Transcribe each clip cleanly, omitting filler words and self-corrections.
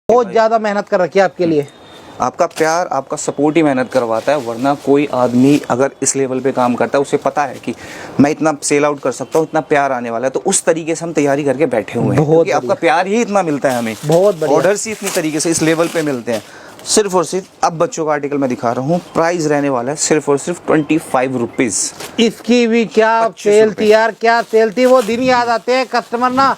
बहुत ज्यादा मेहनत कर रखी है आपके लिए। आपका प्यार, आपका सपोर्ट ही मेहनत करवाता है, वरना कोई आदमी अगर इस लेवल पे काम करता है, उसे पता है कि मैं इतना सेल आउट कर सकता हूँ, इतना प्यार आने वाला है, तो उस तरीके से हम तैयारी करके बैठे हुए हैं, क्योंकि आपका प्यार ही इतना मिलता है हमें, बहुत ऑर्डर्स ही इतनी तरीके से इस लेवल पे मिलते हैं। सिर्फ और सिर्फ अब बच्चों का आर्टिकल मैं दिखा रहा हूँ, प्राइस रहने वाला है सिर्फ और सिर्फ 25 रुपीज़। इसकी भी क्या सेल थी यार, क्या सेल थी, वो दिन याद आते हैं। कस्टमर ना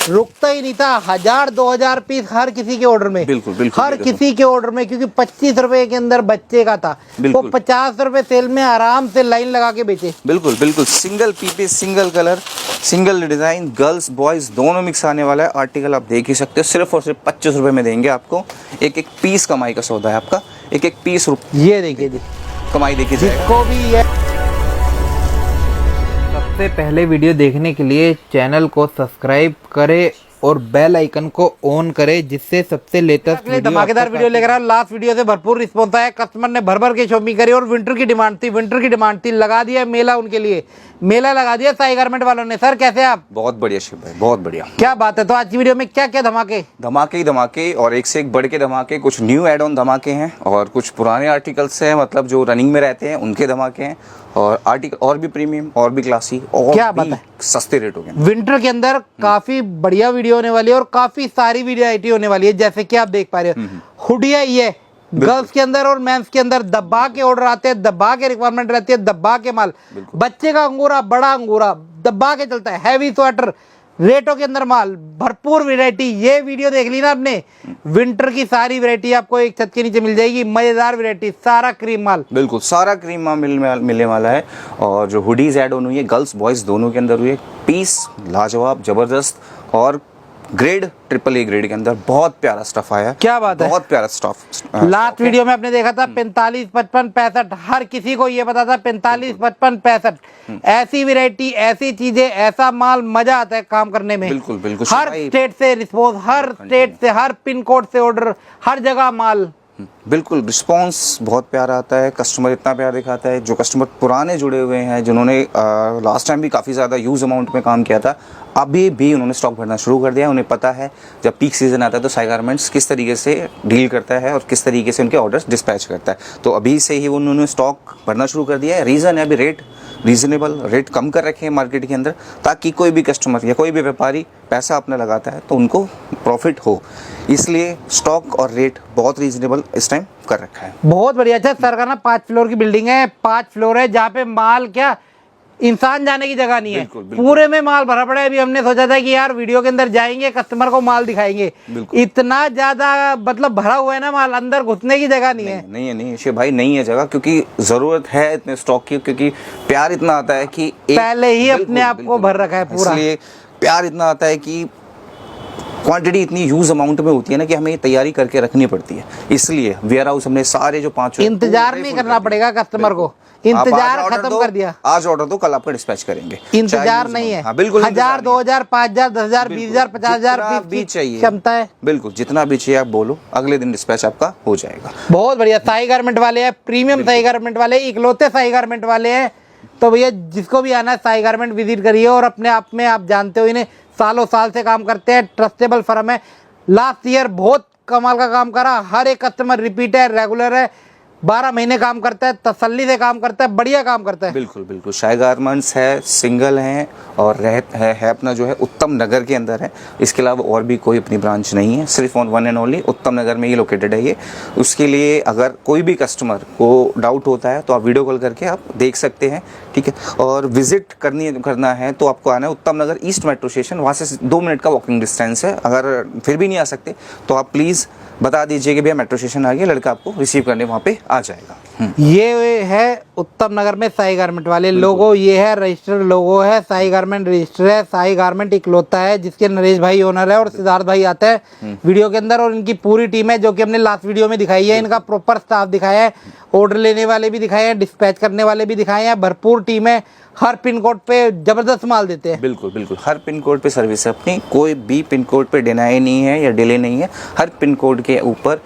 रुकता ही नहीं था, 1000-2000 पीस हर किसी के ऑर्डर में, बिल्कुल बिल्कुल हर किसी के ऑर्डर में, क्योंकि 25 रुपए के अंदर बच्चे का था, वो 50 रुपए सेल में आराम से लाइन लगा के बेचे। बिल्कुल बिल्कुल, single pieces, single colour, single design, girls boys दोनों मिक्स आने वाला है। आर्टिकल आप देख ही सकते हो, सिर्फ और सिर्फ 25 रुपए में देंगे आपको। एक एक पीस कमाई का सौदा है आपका, एक एक पीस ये देखिए जी कमाई देखी जाएगा। जिसको भी ये सबसे पहले वीडियो देखने के लिए चैनल को सब्सक्राइब करें और बेल आइकन को ऑन करें, जिससे सबसे लेटेस्ट धमाकेदार वीडियो लेकर आए। लास्ट वीडियो से भरपूर रिस्पॉन्स आया, कस्टमर ने भर भर के शॉपिंग करी और विंटर की डिमांड थी, लगा दिया मेला, उनके लिए मेला लगा दिया साई गारमेंट वालों ने। सर कैसे आप? बहुत बढ़िया शिव भाई, बहुत बढ़िया, क्या बात है। तो आज की वीडियो में क्या क्या धमाके ही धमाके और एक से एक बढ़ के धमाके, कुछ न्यू एड ऑन धमाके हैं और कुछ पुराने आर्टिकल्स हैं, मतलब जो रनिंग में रहते हैं उनके धमाके हैं, और आर्टिकल और भी प्रीमियम और भी क्लासी और क्या भी सस्ते रेटों के। विंटर के अंदर काफी बढ़िया वीडियो होने वाली है और काफी सारी वैरायटी होने वाली है, जैसे कि आप देख पा रहे हो। हुडिया ये गर्ल्स के अंदर और मेंस के अंदर दब्बा के ऑर्डर आते हैं, दब्बा के रिक्वायरमेंट रहती है, दब्बा के माल, बच्चे का अंगूरा, बड़ा अंगूरा दब्बा के चलता है, हैवी स्वेटर रेटों के अंदर माल, भरपूर वैरायटी। ये वीडियो देख ली ना आपने, विंटर की सारी वैरायटी आपको एक छत के नीचे मिल जाएगी, मजेदार वैरायटी, सारा क्रीम माल, बिल्कुल सारा क्रीम माल मिलने वाला है। और जो हुडीज ऐड ऑन हुई है, गर्ल्स बॉयज दोनों के अंदर हुई है, पीस लाजवाब जबरदस्त और ग्रेड AAA ग्रेड के अंदर बहुत प्यारा स्टफ आया। क्या बात है, बहुत प्यारा स्टफ। लास्ट वीडियो में आपने देखा था 45, 55, 65, हर किसी को ये पता था 45, 55, 65। ऐसी वैरायटी, ऐसी चीजें, ऐसा माल, मजा आता है काम करने में। बिल्कुल बिल्कुल, हर स्टेट से रिस्पॉन्स, हर स्टेट से, हर पिन कोड से ऑर्डर, हर जगह माल, बिल्कुल रिस्पांस बहुत प्यारा आता है, कस्टमर इतना प्यार दिखाता है। जो कस्टमर पुराने जुड़े हुए हैं, जिन्होंने लास्ट टाइम भी काफ़ी ज़्यादा यूज अमाउंट में काम किया था, अभी भी उन्होंने स्टॉक भरना शुरू कर दिया है। उन्हें पता है जब पीक सीजन आता है तो साई गारमेंट्स किस तरीके से डील करता है और किस तरीके से उनके ऑर्डर्स डिस्पैच करता है, तो अभी से ही उन्होंने स्टॉक भरना शुरू कर दिया है। रीज़न है अभी रेट रीजनेबल, रेट कम कर रखे हैं मार्केट के अंदर, ताकि कोई भी कस्टमर या कोई भी व्यापारी पैसा अपना लगाता है तो उनको प्रॉफिट हो, इसलिए स्टॉक और रेट बहुत रीजनेबल इस टाइम कर रखा है। बहुत बढ़िया। अच्छा सर का ना 5 फ्लोर की बिल्डिंग है, 5 फ्लोर है, जहाँ पे माल क्या इंसान जाने की जगह नहीं है, बिल्कुल, बिल्कुल। पूरे में माल भरा पड़ा है। अभी हमने सोचा था कि यार वीडियो के अंदर जाएंगे, कस्टमर को माल दिखाएंगे, इतना ज्यादा मतलब भरा हुआ है ना माल, अंदर घुसने की जगह नहीं है। नहीं शिव भाई, नहीं है जगह, क्योंकि जरूरत है इतने स्टॉक की, क्योंकि प्यार इतना आता है कि पहले ही अपने आप को भर रखा है पूरा, इसलिए प्यार इतना आता है कि क्वांटिटी इतनी यूज अमाउंट में होती है ना कि हमें तैयारी करके रखनी पड़ती है। इसलिए वेयर हाउस हमने सारे जो 5 इंतजार नहीं करना पड़ेगा कस्टमर को, इंतजार खत्म कर दिया। आज ऑर्डर दो, कल आपका डिस्पैच करेंगे, इंतजार नहीं है। हाँ, बिल्कुल 1000, 2000, 5000, 10000, 20000, 50000 भी चाहिए, क्षमता है। बिल्कुल जितना भी चाहिए आप बोलो, अगले दिन डिस्पैच आपका हो जाएगा। बहुत बढ़िया। साई गारमेंट वाले हैं, प्रीमियम साई गारमेंट वाले, इकलौते साई गारमेंट वाले हैं। तो भैया जिसको भी आना है साई गारमेंट विजिट करिए, और अपने आप में आप जानते हो इन्हें सालों साल से काम करते हैं, ट्रस्टेबल फर्म है। लास्ट ईयर बहुत कमाल का काम करा, हर एक कस्टमर रिपीट है, रेगुलर है, 12 महीने काम करता है, तसल्ली से काम करता है, बढ़िया काम करता है। बिल्कुल बिल्कुल, साई गारमेंट्स है, सिंगल हैं और है अपना जो है उत्तम नगर के अंदर है। इसके अलावा और भी कोई अपनी ब्रांच नहीं है, सिर्फ वन एंड ओनली उत्तम नगर में ये लोकेटेड है ये। उसके लिए अगर कोई भी कस्टमर को डाउट होता है तो आप वीडियो कॉल करके आप देख सकते हैं, ठीक है। और विजिट करना है तो आपको आना है Uttam Nagar east metro station, वहाँ से 2 मिनट का वॉकिंग डिस्टेंस है। अगर फिर भी नहीं आ सकते तो आप प्लीज़ बता दीजिए कि भैया मेट्रो स्टेशन आ गया, लड़का आपको रिसीव करने वहाँ पे आ जाएगा। ये है उत्तम नगर में साई गारमेंट वाले लोगो, ये है रजिस्टर लोगो है, साई गारमेंट रजिस्टर है, साई गारमेंट इकलौता है जिसके नरेश भाई ओनर है और सिद्धार्थ भाई आता है वीडियो के अंदर, और इनकी पूरी टीम है जो कि हमने लास्ट वीडियो में दिखाई है। इनका प्रॉपर स्टाफ दिखाया है, ऑर्डर लेने वाले भी दिखाए हैं, डिस्पैच करने वाले भी दिखाए हैं, भरपूर टीम है, हर पिन कोड पे जबरदस्त माल देते हैं। बिल्कुल बिल्कुल, हर पिन कोड पे सर्विस है अपनी, कोई भी पिन कोड पे डिनाई नहीं है या डिले नहीं है, हर पिन कोड के ऊपर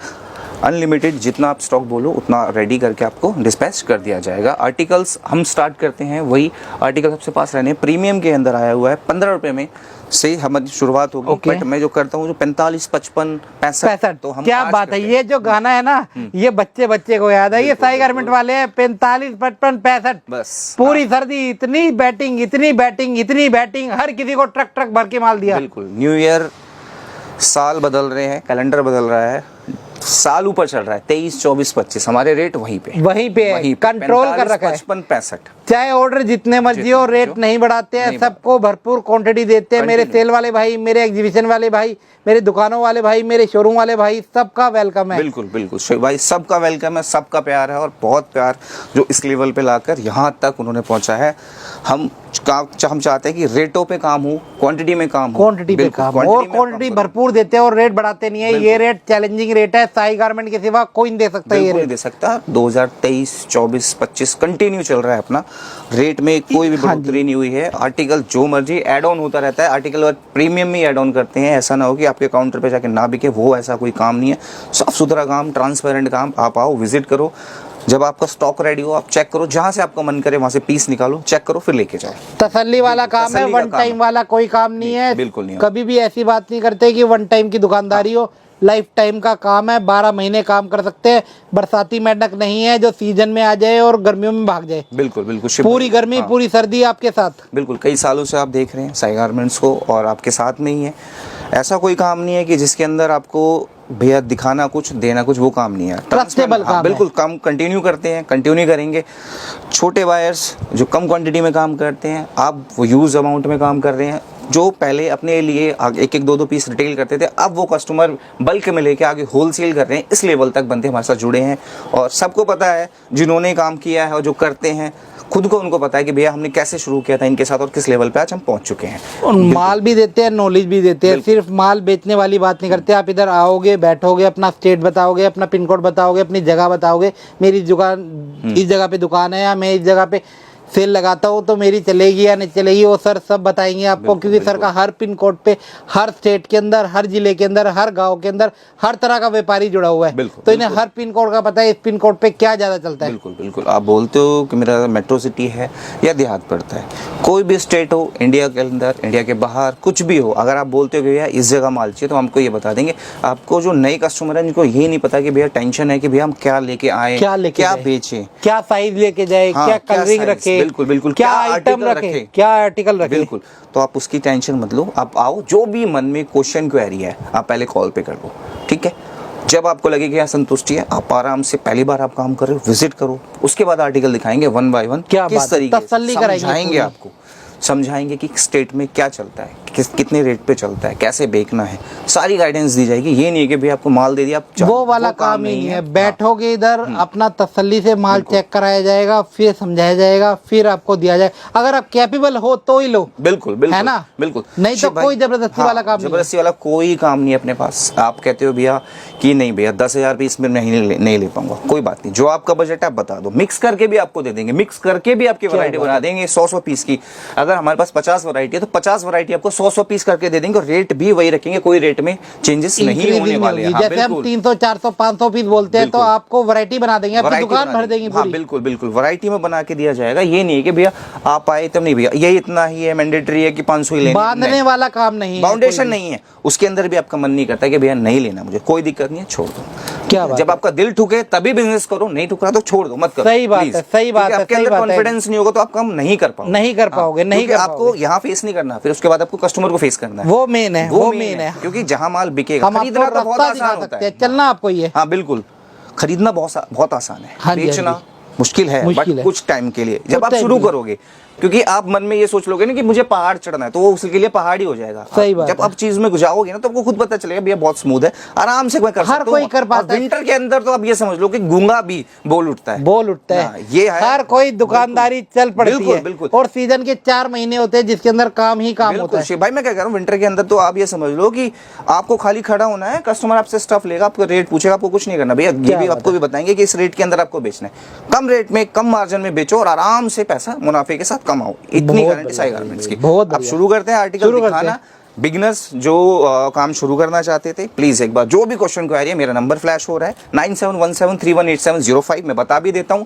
अनलिमिटेड, जितना आप स्टॉक बोलो उतना रेडी करके आपको डिस्पैच कर दिया जाएगा। आर्टिकल्स हम स्टार्ट करते हैं, वही आर्टिकल सबसे पास रहने प्रीमियम के अंदर आया हुआ है, 15 रुपये में से हमारी शुरुआत होगी। Okay. बट मैं जो करता हूँ जो 45, 55, 65 तो हम क्या आज बात है, करते ये जो गाना है ना, ये बच्चे बच्चे को याद है। ये साई गारमेंट वाले हैं, 45, 55, 65 बस पूरी सर्दी इतनी बैटिंग, इतनी बैटिंग, इतनी बैटिंग, हर किसी को ट्रक ट्रक भर के माल दिया। बिल्कुल। न्यू ईयर, साल बदल रहे हैं, कैलेंडर बदल रहा है, साल ऊपर चल रहा है, 23, 24, 25 हमारे रेट वहीं पे है, कंट्रोल कर रखा है। 55, 65 चाहे ऑर्डर जितने मर्जी हो, रेट नहीं बढ़ाते हैं, सबको भरपूर क्वांटिटी देते हैं। मेरे सेल वाले भाई, मेरे एग्जीबिशन वाले भाई, मेरे दुकानों वाले भाई, मेरे शोरूम वाले भाई, सबका वेलकम है। बिल्कुल बिल्कुल भाई, सबका वेलकम है, सबका प्यार है, और बहुत प्यार जो इस लेवल पे लाकर यहाँ तक उन्होंने पहुंचा है। हम चाहते हैं कि रेटों पे काम हो, क्वांटिटी में काम हो, क्वांटिटी पे काम हो, और क्वांटिटी भरपूर देते हैं और रेट बढ़ाते नहीं है। ये रेट चैलेंजिंग रेट है, साई गारमेंट के सिवा कोई नहीं दे सकता। ये रेट दे सकता 2023, 24, 25 कंटिन्यू चल रहा है अपना, रेट में कोई भी बढ़ोतरी नहीं हुई है। आर्टिकल जो मर्जी ऐड ऑन होता रहता है, आर्टिकल और प्रीमियम में ऐड ऑन करते हैं। ऐसा ना हो कि आपके काउंटर पे जाके ना बिके, वो ऐसा कोई काम नहीं है। साफ सुथरा काम, ट्रांसपेरेंट काम। आप आओ, विजिट करो, जब आपका स्टॉक रेडी हो आप चेक करो, जहां से आपका मन करे वहां से पीस निकालो, चेक करो, फिर लेके जाओ। तसल्ली वाला काम है, वन टाइम वाला कोई काम नहीं है। बिल्कुल नहीं। कभी भी ऐसी बात नहीं करते कि वन टाइम की दुकानदारी हो, लाइफ टाइम का काम है। 12 महीने काम कर सकते हैं। बरसाती मेंढक नहीं है जो सीजन में आ जाए और गर्मियों में भाग जाए। बिल्कुल बिल्कुल, पूरी गर्मी पूरी सर्दी आपके साथ। बिल्कुल, कई सालों से आप देख रहे हैं साई गारमेंट्स को, और आपके साथ में ही है। ऐसा कोई काम नहीं है कि जिसके अंदर आपको भैया दिखाना कुछ देना कुछ, वो काम नहीं है। ट्रस्टेबल काम बिल्कुल, काम कंटिन्यू करते हैं, कंटिन्यू करेंगे। छोटे बायर्स जो कम क्वांटिटी में काम करते हैं, आप वो यूज अमाउंट में काम कर रहे हैं। जो पहले अपने लिए एक एक दो दो पीस रिटेल करते थे, अब वो कस्टमर बल्क में लेके आगे होलसेल कर रहे हैं। इस लेवल तक बंदे हमारे साथ जुड़े हैं, और सबको पता है जिन्होंने काम किया है और जो करते हैं, खुद को उनको पता है कि भैया हमने कैसे शुरू किया था इनके साथ और किस लेवल पे आज हम पहुंच चुके हैं। और माल भी देते हैं, नॉलेज भी देते हैं। सिर्फ माल बेचने वाली बात नहीं करते। आप इधर आओगे, बैठोगे, अपना स्टेट बताओगे, अपना पिन कोड बताओगे, अपनी जगह बताओगे, मेरी दुकान इस जगह पे दुकान है, या मैं इस जगह पे सेल लगाता हूँ तो मेरी चलेगी या नहीं चलेगी, वो सर सब बताएंगे आपको। क्योंकि सर का हर पिन कोड पे, हर स्टेट के अंदर, हर जिले के अंदर, हर गांव के अंदर हर तरह का व्यापारी जुड़ा हुआ है। तो इन्हें हर पिन कोड का पता है, इस पिन कोड पे क्या ज्यादा चलता है। बिल्कुल बिल्कुल। आप बोलते हो कि मेरा मेट्रो सिटी है या देहात पड़ता है, कोई भी स्टेट हो, इंडिया के अंदर, इंडिया के बाहर, कुछ भी हो, अगर आप बोलते हो कि भैया इस जगह माल चाहिए, तो हमको ये बता देंगे। आपको जो नए कस्टमर है जिनको ये नहीं पता कि भैया टेंशन है कि भैया हम क्या लेके आए, क्या बेचें, क्या साइज लेके जाए, क्या कलरिंग रखे, बिल्कुल बिल्कुल, क्या आइटम रखे, क्या आर्टिकल रखे। बिल्कुल, तो आप उसकी टेंशन मत लो। आप आओ, जो भी मन में क्वेश्चन क्वेरी है आप पहले कॉल पे कर लो, ठीक है। जब आपको लगे कि यहाँ संतुष्टि है, आप आराम से, पहली बार आप काम कर रहे हो, विजिट करो। उसके बाद आर्टिकल दिखाएंगे वन बाय वन, किस तरीके से समझाएंगे आपको, समझाएंगे कि स्टेट में क्या चलता है, कितने रेट पे चलता है, कैसे बेचना है, सारी गाइडेंस दी जाएगी। ये नहीं है कि भाई आपको माल दे दिया आप वो वाला काम ही नहीं है। बैठोगे इधर, अपना तसल्ली से माल चेक कराया जाएगा, फिर समझाया जाएगा, फिर आपको दिया जाएगा। अगर आप कैपेबल हो तो ही लो। बिल्कुल बिल्कुल, है ना, बिल्कुल। नहीं तो कोई जबरदस्ती वाला काम नहीं। जबरदस्ती वाला कोई काम नहीं है अपने पास। आप कहते हो भैया कि नहीं भैया 10,000 पीस में नहीं ले पाऊंगा, कोई बात नहीं। जो आपका बजट है आप बता दो, मिक्स करके भी आपको दे देंगे, मिक्स करके भी आपकी वैरायटी बना देंगे 100 पीस की। अगर हमारे पास 50 वैरायटी है तो 50 वैरायटी आपको 100 पीस करके दे देंगे, और रेट भी वही रखेंगे, कोई रेट में चेंजेस नहीं होने वाले हैं। जैसे हम 300, 400, 500 पीस बोलते हैं, तो आपको वैरायटी बना देंगे, आपकी दुकान भर देंगे पूरी। बिल्कुल बिल्कुल, वैरायटी में बना के दिया जाएगा। ये नहीं है कि भैया आप आए तब नहीं, भैया ये इतना ही है, मैंडेटरी है कि 500 ही लेना, बांधने वाला काम नहीं है, फाउंडेशन नहीं है। उसके अंदर भी आपका मन नहीं करता कि भैया नहीं लेना मुझे, कोई दिक्कत नहीं है, छोड़ दो। क्या बात, जब आपका दिल ठुके तभी बिजनेस करो, नहीं ठुक रहा तो छोड़ दो, मत करो। सही बात है, सही बात है। आपके अंदर कॉन्फिडेंस नहीं होगा तो आप काम नहीं कर पाओगे, नहीं कर पाओगे, नहीं कर पाओगे। आपको यहाँ फेस नहीं करना, फिर उसके बाद आपको कस्टमर को फेस करना है। वो मेन है, वो मेन है। क्योंकि जहाँ माल बिकेगा, हम खरीदना तो बहुत आसान होता है, चलना आपको ये। हाँ बिल्कुल, खरीदना बहुत आसान है, बेचना मुश्किल है, बट कुछ टाइम के लिए जब आप शुरू करोगे, क्योंकि आप मन में ये सोच लोगे ना कि मुझे पहाड़ चढ़ना है, तो वो उसके लिए पहाड़ ही हो जाएगा। सही बात जब आप चीज में जाओगे ना तो आपको खुद पता चलेगा भैया बहुत स्मूथ है, आराम से मैं कर सकता हूं। हर कोई कर पाता है। विंटर के अंदर तो आप ये समझ लो कि गूंगा भी बोल उठता है, ये है। हर कोई दुकानदारी चल पड़ती है, बिल्कुल। और सीजन के 4 महीने होते हैं जिसके अंदर काम ही काम होता है। भाई मैं क्या कह रहा हूँ, विंटर के अंदर तो आप ये समझ लो कि आपको खाली खड़ा होना है, कस्टमर आपसे स्टफ लेगा, आपको रेट पूछेगा, आपको कुछ नहीं करना भैया। ये भी आपको भी बताएंगे कि इस रेट के अंदर आपको बेचना है, कम रेट में, कम मार्जिन में बेचो और आराम से पैसा मुनाफे के साथ कमाओ। इतनी गारंटी साई गारमेंट्स की। आप शुरू करते हैं आर्टिकल दिखाना, बिगनर्स जो काम शुरू करना चाहते थे, प्लीज एक बार जो भी क्वेश्चन क्वेरी है, मेरा नंबर फ्लैश हो रहा है 9717318705, मैं बता भी देता हूँ।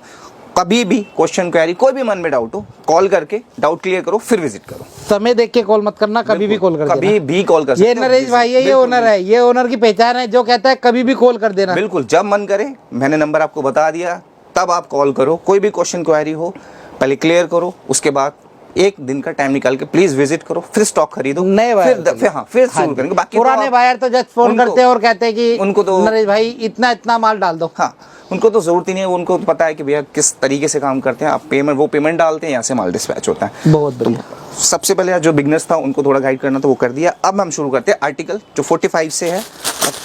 कभी भी क्वेश्चन क्वेरी, कोई भी मन में डाउट हो, कॉल करके डाउट क्लियर करो, फिर विजिट करो। समय देख के कॉल मत करना, कभी भी कॉल कर कभी देना। भी कॉल कर सकते ये हो। नरेश भाई है, ये ओनर है, ये ओनर की पहचान है, जो कहता है कभी भी कॉल कर देना। बिल्कुल, जब मन करे, मैंने नंबर आपको बता दिया, तब आप कॉल करो। कोई भी क्वेश्चन क्वेरी हो पहले क्लियर करो, उसके बाद एक दिन का टाइम निकाल के प्लीज विजिट करो, फिर स्टॉक खरीदो, नए फिर शुरू करेंगे। बाकी पुराने बायर तो जस्ट फोन करते हैं और कहते हैं कि उनको तो नरेश भाई इतना माल डाल दो। हाँ, उनको तो जरूरत ही नहीं है, उनको पता है कि भैया किस तरीके से काम करते हैं। आप पेमेंट, वो पेमेंट डालते हैं, यहाँ से माल डिस्पैच होता है। बहुत बढ़िया। सबसे पहले जो बिगनर्स था उनको थोड़ा गाइड करना तो वो कर दिया। अब हम शुरू करते हैं आर्टिकल जो 45 से है,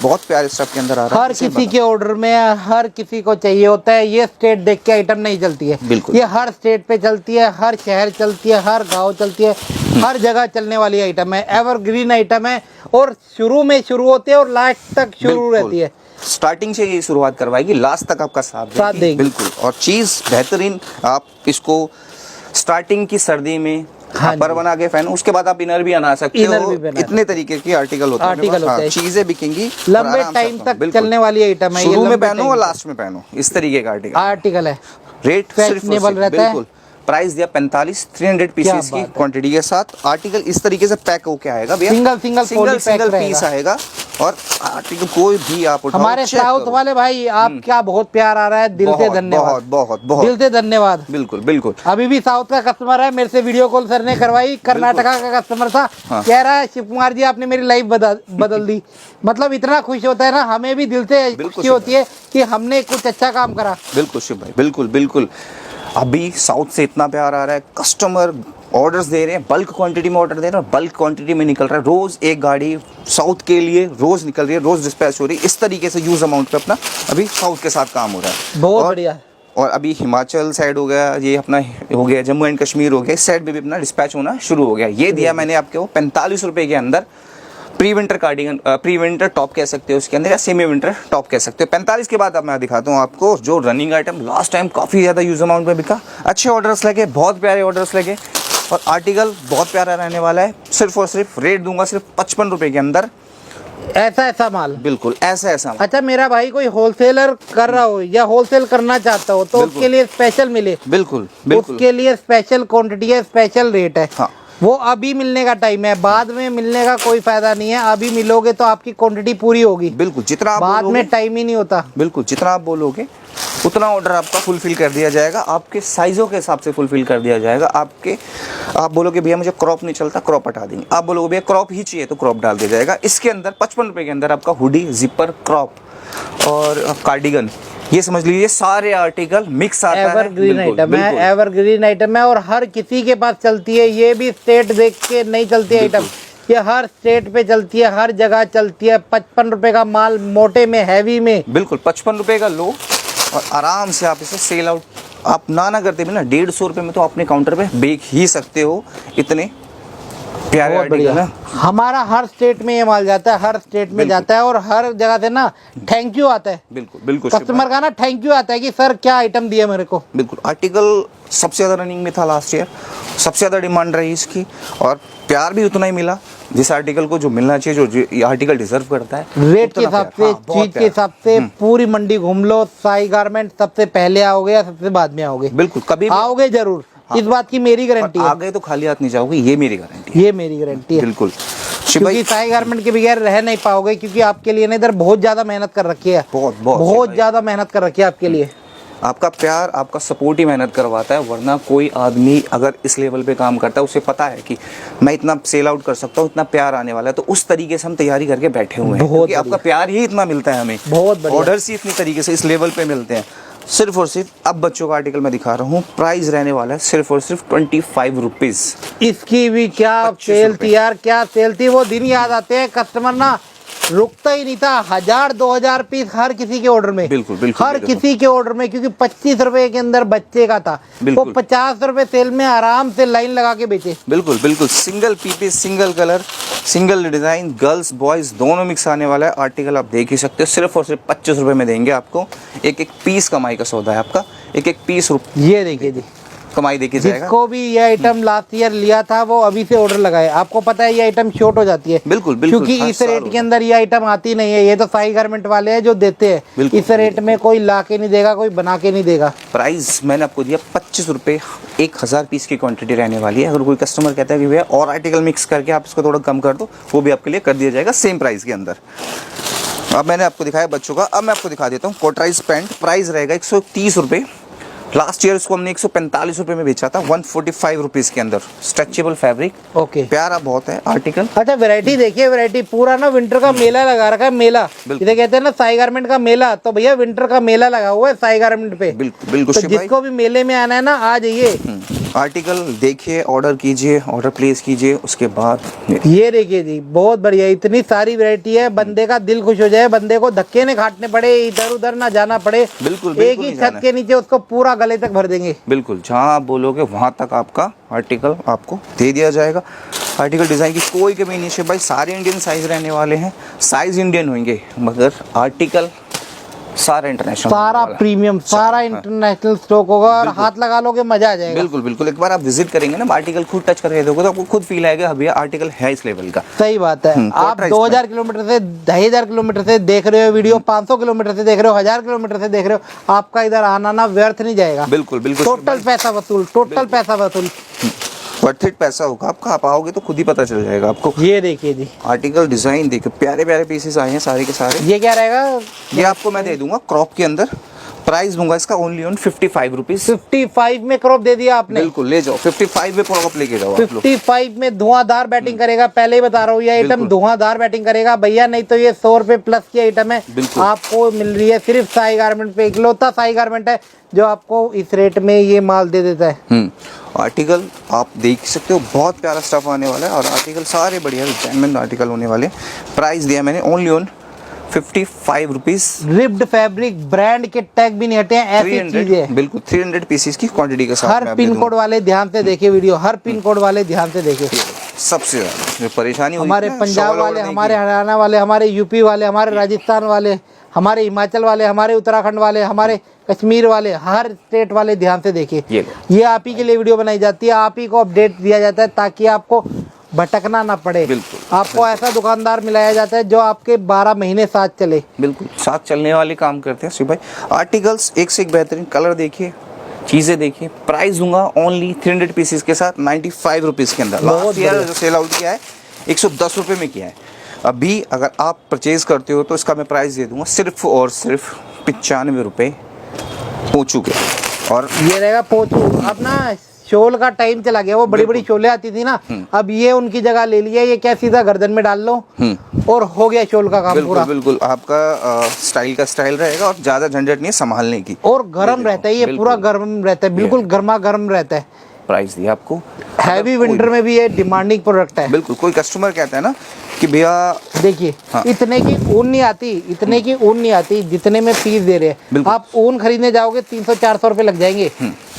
बहुत प्यारे स्टफ के अंदर आ रहा है। हर किसी के ऑर्डर में हर किसी को चाहिए होता है, ये स्टेट देख के आइटम नहीं चलती है। बिल्कुल। ये हर स्टेट पे चलती है, हर शहर चलती है, हर गांव चलती है, हर जगह चलने वाली आइटम है, एवरग्रीन आइटम है, और शुरू में शुरू होती है और लास्ट तक शुरू रहती है। स्टार्टिंग से ये शुरुआत करवाएगी, लास्ट तक आपका साथ देगी। बिल्कुल, और चीज बेहतरीन। आप इसको स्टार्टिंग की सर्दी में अपर बना के पहनो, उसके बाद आप इनर भी बना सकते हो। इतने तरीके के आर्टिकल होते हैं, चीजें बिकेंगी, लंबे टाइम तक चलने वाली आइटम है। शुरू में पहनो और लास्ट में पहनो, इस तरीके का आर्टिकल है। रेट फैशनेबल रहता है। प्राइस दिया 45, 300 पीसेस की क्वांटिटी के साथ। आर्टिकल इस तरीके से पैक होके आएगा भैया, सिंगल पीस आएगा। और आर्टिकल कोई भी आप उठाओ, हमारे साउथ वाले भाई आपका बहुत प्यार आ रहा है, दिल से धन्यवाद। बहुत दिल से धन्यवाद। बिल्कुल। अभी भी साउथ का कस्टमर है, मेरे से वीडियो कॉल सर ने करवाई, कर्नाटका का कस्टमर था। कह रहा है शिव कुमार जी आपने मेरी लाइफ बदल दी। मतलब इतना खुश होता है ना, हमें भी दिल से खुशी होती है कि हमने कुछ अच्छा काम करा। बिल्कुल शिव भाई, बिल्कुल। अभी साउथ से इतना प्यार आ रहा है, कस्टमर ऑर्डर्स दे रहे हैं, बल्क क्वांटिटी में ऑर्डर दे रहे हैं, बल्क क्वांटिटी में निकल रहा है। रोज एक गाड़ी साउथ के लिए रोज निकल रही है, रोज डिस्पैच हो रही है। इस तरीके से यूज अमाउंट पे अपना अभी साउथ के साथ काम हो रहा है। बहुत बढ़िया। और अभी हिमाचल साइड हो गया, ये अपना हो गया, जम्मू एंड कश्मीर हो गया, इस साइड पे भी अपना डिस्पैच होना शुरू हो गया। ये दिया मैंने आपको 45 रुपए के अंदर pre winter cardigan, pre winter top कह सकते हो उसके अंदर, या सेमी विंटर टॉप कह सकते हो। 45 के बाद अब मैं दिखाता हूँ आपको जो रनिंग आइटम लास्ट टाइम काफ़ी ज़्यादा यूज अमाउंट में बिका। अच्छे ऑर्डर्स लगे, बहुत प्यारे ऑर्डर्स लगे, और आर्टिकल बहुत प्यारा रहने वाला है। सिर्फ और सिर्फ रेट दूंगा सिर्फ 55 रुपए के अंदर, ऐसा माल। बिल्कुल ऐसा माल। अच्छा, मेरा भाई कोई होलसेलर कर रहा हो या होलसेल करना चाहता हो तो उसके लिए स्पेशल मिले। बिल्कुल। उसके लिए स्पेशल क्वांटिटी है, स्पेशल रेट है। हाँ, वो अभी मिलने का टाइम है, बाद में मिलने का कोई फायदा नहीं है। अभी मिलोगे तो आपकी क्वांटिटी पूरी होगी। बिल्कुल, जितना आप बाद में टाइम ही नहीं होता। बिल्कुल, जितना आप बोलोगे उतना ऑर्डर आपका फुलफिल कर दिया जाएगा, आपके साइजों के हिसाब से फुलफिल कर दिया जाएगा। आप बोलोगे भैया मुझे क्रॉप नहीं चलता, क्रॉप हटा देंगे। आप बोलोगे भैया क्रॉप ही चाहिए तो क्रॉप डाल दिया जाएगा। इसके अंदर 55 रुपए के अंदर आपका हुडी, जिपर, क्रॉप और कार्डिगन, ये समझ लीजिए सारे आर्टिकल मिक्स आता है। एवरग्रीन आइटम है, एवरग्रीन आइटम है, और हर किसी के पास चलती है। ये भी स्टेट देख के नहीं चलती आइटम, ये हर स्टेट पे चलती है, हर जगह चलती है। 55 रुपए का माल मोटे में, हैवी में। बिल्कुल 55 रुपए का लो, और आराम से आप इसे सेल आउट आप ना करते भी ना 150 रुपए में तो अपने काउंटर पे बेच ही सकते हो। इतने प्यारे आर्टिकल है। हमारा हर स्टेट में ये माल जाता है, हर स्टेट में जाता है, और हर जगह से ना थैंक यू आता है। बिल्कुल कस्टमर का ना थैंक यू आता है कि सर क्या आइटम दिया मेरे को। बिल्कुल, आर्टिकल सबसे ज़्यादा रनिंग में था लास्ट ईयर, सबसे ज़्यादा डिमांड रही इसकी, और प्यार भी उतना ही मिला जिस आर्टिकल को जो मिलना चाहिए, जो ये आर्टिकल डिजर्व करता है। रेट के हिसाब से, चीज के हिसाब से पूरी मंडी घूम लो, साई गारमेंट सबसे पहले आओगे या सबसे बाद में आओगे? बिल्कुल, कभी आओगे जरूर। हाँ। इस बात की मेरी गारंटी है। आ गए तो खाली हाथ नहीं जाओगे, ये मेरी गारंटी है। ये मेरी गारंटी है। बिल्कुल, क्योंकि साई गारमेंट के बगैर रह नहीं पाओगे, क्योंकि आपके लिए ना इधर बहुत ज्यादा मेहनत कर रखी है, बहुत ज्यादा मेहनत कर रखी है आपके लिए। आपका प्यार, आपका सपोर्ट ही मेहनत करवाता है, वरना कोई आदमी अगर इस लेवल पे काम करता है, उसे पता है कि मैं इतना सेल आउट कर सकता हूँ, इतना प्यार आने वाला है, तो उस तरीके से हम तैयारी करके बैठे हुए हैं, क्योंकि आपका प्यार ही इतना मिलता है हमें, बहुत ऑर्डर्स ही इतनी तरीके से इस लेवल पे मिलते हैं। सिर्फ और सिर्फ अब बच्चों का आर्टिकल मैं दिखा रहा हूँ, प्राइस रहने वाला है सिर्फ और सिर्फ 25 रुपीज। इसकी भी क्या सेल थी यार, क्या सेल थी। वो दिन याद आते हैं, कस्टमर ना रुकता ही नहीं था। 1000-2000 पीस हर किसी के ऑर्डर में, बिल्कुल हर किसी के ऑर्डर में, क्योंकि 25 रुपए के अंदर बच्चे का था। वो 50 रुपए सेल में आराम से लाइन लगा के बेचे। बिल्कुल, single piece, single colour, single design, girls boys दोनों मिक्स आने वाला है। आर्टिकल आप देख ही सकते हो, सिर्फ और सिर्फ 25 रुपए में देंगे आपको। एक पीस कमाई का सौदा है आपका, एक पीस। ये देखिए जी, कमाई देखी जाएगा। जिसको भी ये आइटम लास्ट ईयर लिया था वो अभी से ऑर्डर लगाए। आपको पता है ये आइटम शॉर्ट हो जाती है। बिल्कुल बिल्कुल, क्योंकि हर इस साल रेट होता के है। अंदर ये आइटम आती नहीं है। ये तो साई गारमेंट वाले हैं जो देते हैं। बिल्कुल, इस रेट में कोई ला के नहीं देगा, कोई बना के नहीं देगा। प्राइस मैंने आपको दिया 25 रुपये, 1000 पीस की क्वांटिटी रहने वाली है। अगर कोई कस्टमर कहता है कि भैया और आर्टिकल मिक्स करके आप इसको थोड़ा कम कर दो, वो भी आपके लिए कर दिया जाएगा सेम प्राइस के अंदर। अब मैंने आपको दिखाया बच्चों का, अब मैं आपको दिखा देता हूँ कोटराइज पैंट। प्राइस रहेगा 130 रुपये। लास्ट ईयर इसको हमने 145 रुपये में बेचा था, 145 रुपीज़ के अंदर। स्ट्रेचेबल फैब्रिक, ओके, प्यारा बहुत है आर्टिकल। अच्छा वैरायटी देखिए, वैरायटी पूरा ना विंटर का मेला लगा रखा है। मेला इसे कहते हैं ना साई गारमेंट का मेला, तो भैया विंटर का मेला लगा हुआ है साई गारमेंट पे। बिल्कुल बिल्कुल तो शिव भाई। जिसको भी मेले में आना है ना आ जाइए। आर्टिकल देखिए, ऑर्डर कीजिए, ऑर्डर प्लेस कीजिए, उसके बाद ये देखिए जी, बहुत बढ़िया, इतनी सारी वैरायटी है, बंदे का दिल खुश हो जाए। बंदे को धक्के नहीं खाटने पड़े, इधर उधर ना जाना पड़े। बिल्कुल एक ही छत के नीचे उसको पूरा गले तक भर देंगे। बिल्कुल, जहाँ आप बोलोगे वहाँ तक आपका आर्टिकल आपको दे दिया जाएगा। आर्टिकल डिज़ाइन की कोई कमी नहीं है भाई, सारे इंडियन साइज रहने वाले हैं। साइज इंडियन होंगे मगर आर्टिकल सारा इंटरनेशनल, सारा प्रीमियम, सारा इंटरनेशनल स्टॉक होगा और हाथ लगा लोगे मजा आ जाएगा। बिल्कुल बिल्कुल। एक बार आप विजिट करेंगे ना, आर्टिकल खुद टच करके देखोगे तो आपको खुद फील आएगा भैया आर्टिकल है इस लेवल का। सही बात है। आप 2000 किलोमीटर से 2500 किलोमीटर से देख रहे हो वीडियो, 500 किलोमीटर से देख रहे हो, 1000 किलोमीटर से देख रहे हो, आपका इधर आना ना व्यर्थ नहीं जाएगा। बिल्कुल बिल्कुल, टोटल पैसा वसूल, टोटल पैसा वसूल। वर्थ इट पैसा होगा आपका। आप आओगे तो खुद ही पता चल जाएगा आपको। ये देखिए जी, आर्टिकल डिजाइन देखिए, प्यारे प्यारे पीसेस आए हैं सारे के सारे। ये क्या रहेगा? ये आपको मैं दे दूंगा क्रॉप के अंदर। प्राइस दूंगा इसका ओनली ऑन 55 रुपीज। 55 में क्रॉप दे दिया आपने। बिल्कुल, ले जाओ 55 में क्रॉप लेके जाओ आप लोग। 55 में धुआंधार बैटिंग करेगा। पहले ही बता रहा हूँ ये आइटम धुआंधार बैटिंग करेगा भैया, नहीं तो ये 100 रुपए प्लस की आइटम है। आपको मिल रही है सिर्फ साई गारमेंट पे। इकलौता साई गारमेंट है जो आपको इस रेट में ये माल दे देता है। आर्टिकल आप देख सकते हो, बहुत प्यारा स्टफ आने वाला है और आर्टिकल सारे बढ़िया जेन्युइन आर्टिकल होने वाले। प्राइस दिया मैंने only on 55 rupees. Ripped fabric, brand के टैग भी नहीं हटे हैं, ऐसी चीजें। बिल्कुल 300 पीसेस की क्वांटिटी के साथ। हर पिन कोड वाले ध्यान से देखिए वीडियो, हर पिन कोड वाले ध्यान से देखिए। सबसे ज्यादा परेशानी हमारे पंजाब वाले, हमारे हरियाणा वाले, हमारे यूपी वाले, हमारे राजस्थान वाले, हमारे हिमाचल वाले, हमारे उत्तराखंड वाले, हमारे कश्मीर वाले, हर स्टेट वाले ध्यान से देखिए। ये आप ही के लिए वीडियो बनाई जाती है, आप ही को अपडेट दिया जाता है ताकि आपको भटकना ना पड़े। आपको ऐसा दुकानदार मिलाया जाता है जो आपके 12 महीने साथ चले। बिल्कुल साथ चलने वाले काम करते हैं शिव भाई। आर्टिकल्स एक से एक बेहतरीन, कलर देखिए, चीजें देखिए। प्राइस दूंगा ओनली 300 पीसेस के साथ 95 रुपीज के अंदर। लास्ट ईयर जो सेल आउट किया है 110 रुपये में किया है। अभी अगर आप परचेज करते हो तो इसका मैं प्राइस दे दूंगा सिर्फ और सिर्फ 95 रुपये पोंचू के। और ये रहेगा पोंचू। अब ना शोल का टाइम चला गया, वो बड़ी बड़ी शोलें आती थी ना, अब ये उनकी जगह ले लिया। ये क्या सीधा गर्दन में डाल लो और हो गया शोल का काम पूरा। बिल्कुल आपका स्टाइल का स्टाइल रहेगा और ज्यादा झंझट नहीं है संभालने की। और गर्म रहता है, ये पूरा गर्म रहता है, बिल्कुल गर्मा गर्म रहता है। प्राइस दिया आपको। हैवी विंटर में भी ये डिमांडिंग प्रोडक्ट है। बिल्कुल, कोई कस्टमर कहता है ना कि भैया देखिए इतने की ऊन नहीं आती, इतने की ऊन नहीं आती जितने में पीस दे रहे हैं। आप ऊन खरीदने जाओगे 300-400 रुपए लग जाएंगे,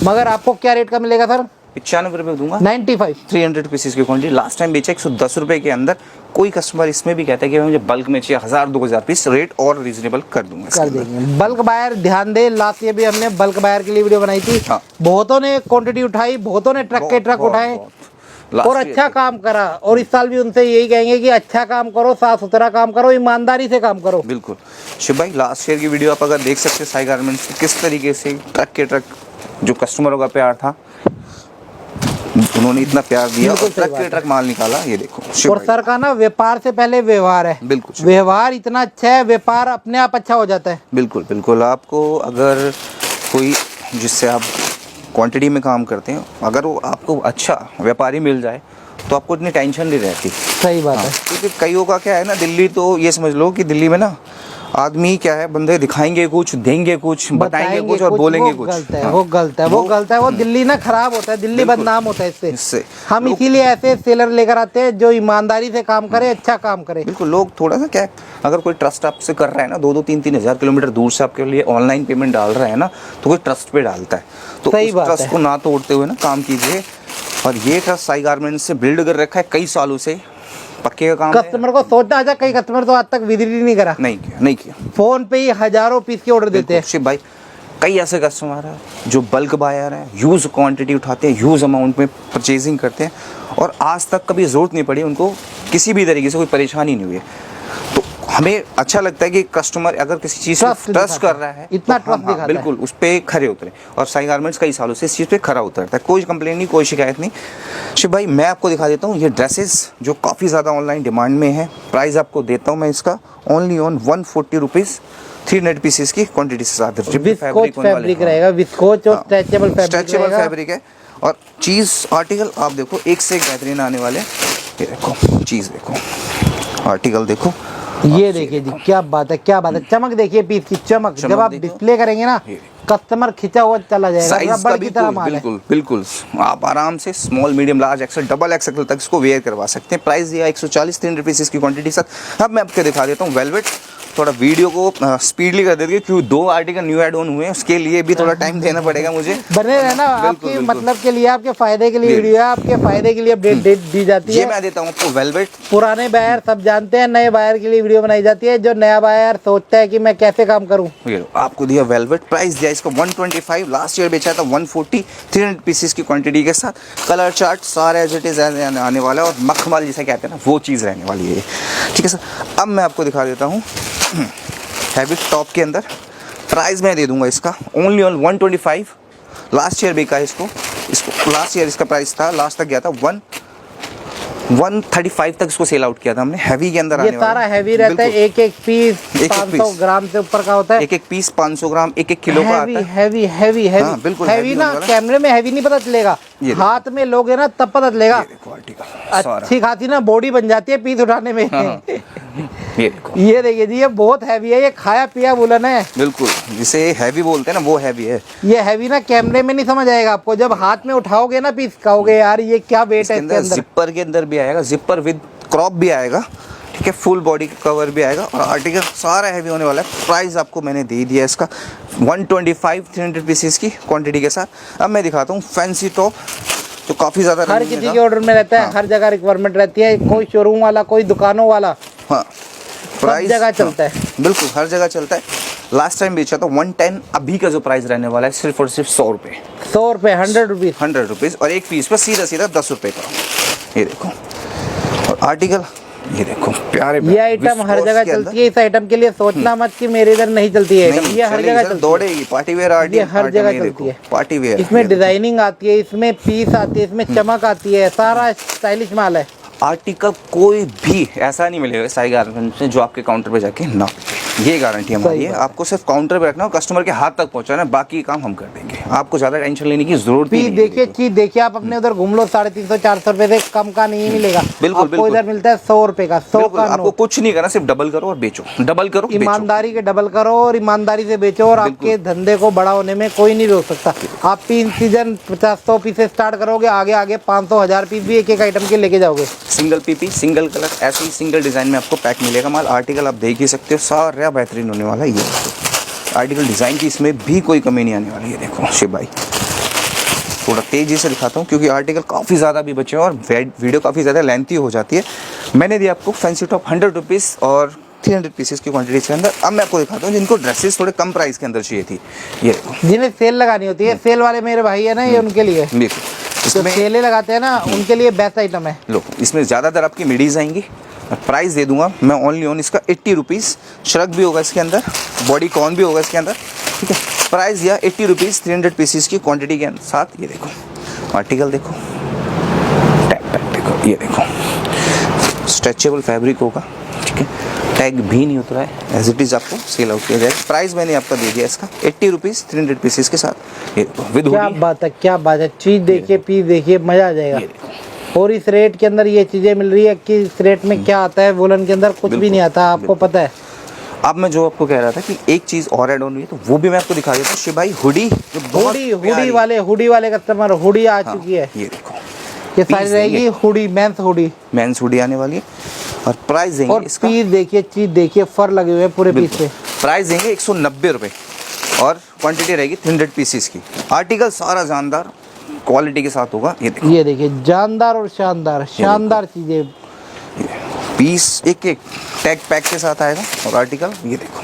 मगर आपको क्या रेट का मिलेगा सर? 95 रुपये दूंगा। 95 300 पीसेस की क्वांटिटी। लास्ट टाइम बेचा 110 रुपये के अंदर। कोई कस्टमर इसमें भी कहता है कि मुझे बल्क में चाहिए 1000-2000 पीस, रेट और रीजनेबल कर दूंगा, कर देंगे। बल्क बायर ध्यान दे, लास्ट ईयर भी हमने बल्क बायर के लिए वीडियो बनाई थी। बहुतों ने क्वांटिटी उठाई, बहुतों ने ट्रक के ट्रक उठाए और अच्छा काम करा। और इस साल भी उनसे यही कहेंगे कि अच्छा काम करो, साफ सुथरा काम करो, ईमानदारी से काम करो। बिल्कुल शिव भाई, लास्ट ईयर की वीडियो आप अगर देख सकते हैं साई गारमेंट्स किस तरीके से ट्रक के ट्रक जो कस्टमरों का प्यार था, उन्होंने इतना प्यार दिया और ट्रक के ट्रक माल निकाला। ये देखो और सर का ना व्यापार से पहले व्यवहार है। बिल्कुल, व्यवहार इतना अच्छा है, व्यापार अपने आप अच्छा हो जाता है। बिल्कुल बिल्कुल। आपको अगर कोई जिससे आप क्वांटिटी में काम करते हैं, अगर वो आपको अच्छा व्यापारी मिल जाए तो आपको इतनी टेंशन नहीं रहती। सही बात है। क्योंकि कईयों का क्या है ना, दिल्ली तो ये समझ लो कि दिल्ली में ना आदमी क्या है, बंदे दिखाएंगे कुछ, देंगे कुछ, बताएंगे कुछ और बोलेंगे कुछ। गलत है, वो गलत है, वो गलत है। वो दिल्ली ना खराब होता है, दिल्ली बदनाम होता है इससे। हम इसीलिए ऐसे सेलर लेकर आते हैं जो ईमानदारी से काम करे, अच्छा काम करे। बिल्कुल, लोग थोड़ा सा क्या, अगर कोई ट्रस्ट आपसे कर रहा है ना, 2-3 हज़ार किलोमीटर दूर से आपके लिए ऑनलाइन पेमेंट डाल रहा है ना, तो कोई ट्रस्ट पे डालता है। तो उस ट्रस्ट को ना तोड़ते हुए ना काम कीजिए। और ये ट्रस्ट साई गारमेंट्स से बिल्ड कर रखा है कई सालों से, पक्के का काम। कस्टमर को सोचना आजा, कई कस्टमर तो आज तक विजिट ही नहीं करा, नहीं किया। फोन पे ही हजारों पीस के ऑर्डर देते हैं। शिव भाई, कई ऐसे कस्टमर हैं जो बल्क बायर हैं, ह्यूज क्वांटिटी उठाते हैं, ह्यूज अमाउंट में परचेजिंग करते हैं और आज तक कभी ज़रूरत नहीं पड़ी उनको, किसी भी तरीके से कोई परेशानी नहीं हुई है। तो हमें अच्छा लगता है कि कस्टमर अगर किसी चीज़ पर ट्रस्ट कर रहा है इतना तो हम, ट्रस्ट दिखाता है, बिल्कुल उस पर खरे उतरे। और साई गारमेंट्स कई सालों से इस चीज़ पे खरा उतरता है, कोई कंप्लेन नहीं, कोई शिकायत नहीं। शिव भाई मैं आपको दिखा देता हूँ ये ड्रेसेस जो काफ़ी ज़्यादा ऑनलाइन डिमांड में है। प्राइस आपको देता हूँ मैं इसका ओनली ऑन 140 रुपीज़, 300 पीसेस की क्वांटिटी से साथ। विस्कोच फैब्रिक रहेगा, विस्कोच और स्ट्रेचेबल फैब्रिक है। और चीज़ आर्टिकल आप देखो एक से एक बेहतरीन आने वाले। ये देखो चीज़ देखो, आर्टिकल देखो, ये देखिए जी क्या बात है, क्या बात है। चमक देखिए पीस की चमक, जब आप डिस्प्ले करेंगे ना कस्टमर खिंचा हुआ चला जाएगा। साइज रबड़ की तरह माल है। बिल्कुल बिल्कुल आप आराम से small medium large XL double XL तक इसको वेयर करवा सकते हैं। प्राइस दिया 140, 300 पीसेस की क्वांटिटी साथ। अब मैं आपको दिखा देता हूँ वेलवेट। थोड़ा वीडियो को स्पीडली कर देंगे क्योंकि 2 आर्टिकल न्यू ऐड ऑन हुए हैं, उसके लिए भी थोड़ा टाइम देना पड़ेगा मुझे। बने रहना, आपकी मतलब के लिए, आपके फायदे के लिए वीडियो है, आपके फायदे के लिए अपडेट दी जाती है। ये मैं देता हूँ आपको वेलवेट। पुराने बायर सब जानते हैं, नए बायर के लिए वीडियो बनाई जाती है। जो नया बायर सोचता है कि मैं कैसे काम करूँ, ये आपको दिया वेलवेट। प्राइस दिया इसका 125, लास्ट ईयर बेचा था 140, 300 पीसेस की क्वांटिटी के साथ। कलर चार्ट सारे एज इट इज आने वाला है और मखमल जिसे कहते हैं ना वो चीज़ रहने वाली है। ठीक है सर, अब मैं आपको दिखा देता हूँ हैवी टॉप के अंदर। प्राइस मैं दे दूंगा इसका ओनली ऑन 125। लास्ट ईयर बिका है इसको लास्ट ईयर इसका प्राइस था, लास्ट तक गया था 135 तक इसको सेल आउट किया था हमने। हैवी के अंदर ये सारा हैवी रहता है, एक एक पीस 500 ग्राम से ऊपर का होता है। एक एक पीस 500 ग्राम, एक किलो का आता है। हैवी हैवी हैवी हाँ, बिल्कुल हैवी ना, कैमरे में हैवी नहीं पता चलेगा, हाथ में लोगे ना तब पता चलेगा। अच्छी खासी ना बॉडी बन जाती है पीस उठाने में। ये देखो, ये देखिए जी, ये बहुत हैवी है, ये खाया पिया वुलन है। बिल्कुल जिसे हैवी बोलते हैं ना वो हैवी है। ये हैवी ना कैमरे में नहीं समझ आएगा आपको, जब हाथ में उठाओगे ना पीस कहोगे यार ये क्या वेट है इसके अंदर। जिपर के अंदर भी आएगा, जिपर विद क्रॉप भी आएगा, ठीक है, फुल बॉडी कवर भी आएगा और आर्टिकल सारा हैवी होने वाला है। प्राइस आपको मैंने दे दिया इसका 125, 300 पीसेस की क्वांटिटी के साथ। अब मैं दिखाता हूँ फैंसी टॉप तो काफ़ी ज़्यादा हर किसी के ऑर्डर में रहता है। हर जगह रिक्वायरमेंट रहती है, कोई शोरूम वाला, कोई दुकानों वाला, हाँ प्राइस जगह चलता है। बिल्कुल हर जगह चलता है। लास्ट टाइम बेचा था 110, अभी का जो प्राइस रहने वाला है सिर्फ और सिर्फ 100 रुपये। 100 रुपये, 100 रुपीज़, 100 रुपीज़ और एक पीस पर सीधा सीधा 10 रुपये का। ये देखो और आर्टिकल ये देखो प्यारे, ये आइटम हर जगह चलती है। इस आइटम के लिए सोचना मत कि मेरे इधर नहीं चलती है, ये हर जगह चलती है, दौड़ेगी। पार्टी वेयर आर्टिकल ये हर जगह चलती है। पार्टी वेयर, इसमें डिजाइनिंग आती है, इसमें पीस आती है, इसमें चमक आती है, सारा स्टाइलिश माल है। आर्टिकल कोई भी ऐसा नहीं मिलेगा साई गारमेंट्स में जो आपके काउंटर पे जाके ना, ये गारंटी हमारी है। आपको सिर्फ काउंटर पे रखना और कस्टमर के हाथ तक पहुंचाना है, बाकी काम हम कर देंगे। आपको ज़्यादा टेंशन लेने की जरूरत नहीं है। देखिए चीज देखिए, आप अपने उधर घूम लो, 350 400 रुपए से कम का नहीं मिलेगा। बिल्कुल आपको इधर मिलता है 100 रुपए का, 100 का। आपको कुछ नहीं करना, सिर्फ डबल करो और बेचो, डबल करो, ईमानदारी के डबल करो और ईमानदारी से बेचो और आपके धंधे को बड़ा होने में कोई नहीं रोक सकता। आप 3 सीजन 50-100 पीस से स्टार्ट करोगे, आगे आगे 500-1000 पीस भी एक एक आइटम के लेके जाओगे। सिंगल पीपी, सिंगल कलर, ऐसे ही सिंगल डिजाइन में आपको पैक मिलेगा माल। आर्टिकल आप देख ही सकते हो, सारा बेहतरीन होने वाला है। ये आर्टिकल डिजाइन की इसमें भी कोई कमी नहीं आने वाली है। देखो शिव भाई थोड़ा तेजी से दिखाता हूँ क्योंकि आर्टिकल काफ़ी ज़्यादा भी बचे हैं और वीडियो काफ़ी ज़्यादा लेंथी हो जाती है। मैंने दिया आपको फैंसी टॉप 100 रुपीज़ और 300 पीसेस की क्वांटिटी के अंदर। अब मैं आपको दिखाता हूँ जिनको ड्रेसेस थोड़े कम प्राइस के अंदर चाहिए थी। ये देखो, जिन्हें सेल लगानी होती है, सेल वाले मेरे भाई है ना, ये उनके लिए देखो इसमें सेलें लगाते हैं ना, उनके लिए बेस्ट आइटम है। लो इसमें ज़्यादातर आपकी मिडीज आएंगी। प्राइस दे दूंगा मैं ओनली ऑन इसका 80 रुपीज़। श्रग भी होगा इसके अंदर, बॉडी कॉन भी होगा इसके अंदर, ठीक है। प्राइस दिया 80 रुपीज़, 300 पीसेस की क्वांटिटी के साथ। ये देखो आर्टिकल देखो, टैग देखो, ये देखो स्ट्रेचेबल फैब्रिक होगा, ठीक है। टैग भी नहीं उतरा है, एज इट इज़ आपको सेल आउट किया जाएगा। प्राइस मैंने आपका दे दिया इसका 80 रुपीज़, 300 पीसेस के साथ। ये देखो विद क्या बात है, क्या बात है। चीज़ देखिए, पीस देखिए, मज़ा आ जाएगा। और इस रेट के अंदर ये चीज़ें मिल रही है कि इस रेट में क्या आता है, वुलन के अंदर कुछ भी नहीं आता, आपको पता है। अब मैं जो आपको कह रहा था कि एक चीज़ और ऐड ऑन हुई है तो वो भी मैं आपको दिखा देता हूँ। शिव भाई हुडी, हुडी वाले कस्टमर, हुडी आ चुकी है। ये देखो ये साइज रहेगी हुडी, मेंस हुडी आने वाली है और प्राइस देंगे और इसका, पीस देखिए, चीज देखिए, फर लगे हुए हैं पूरे पीस पे। प्राइस देंगे 190 रुपये और क्वांटिटी रहेगी 300 पीसेस की। आर्टिकल सारा जानदार क्वालिटी के साथ होगा। ये देखिए जानदार और शानदार चीजें। पीस एक एक टैग पैक के साथ आएगा और आर्टिकल ये देखो,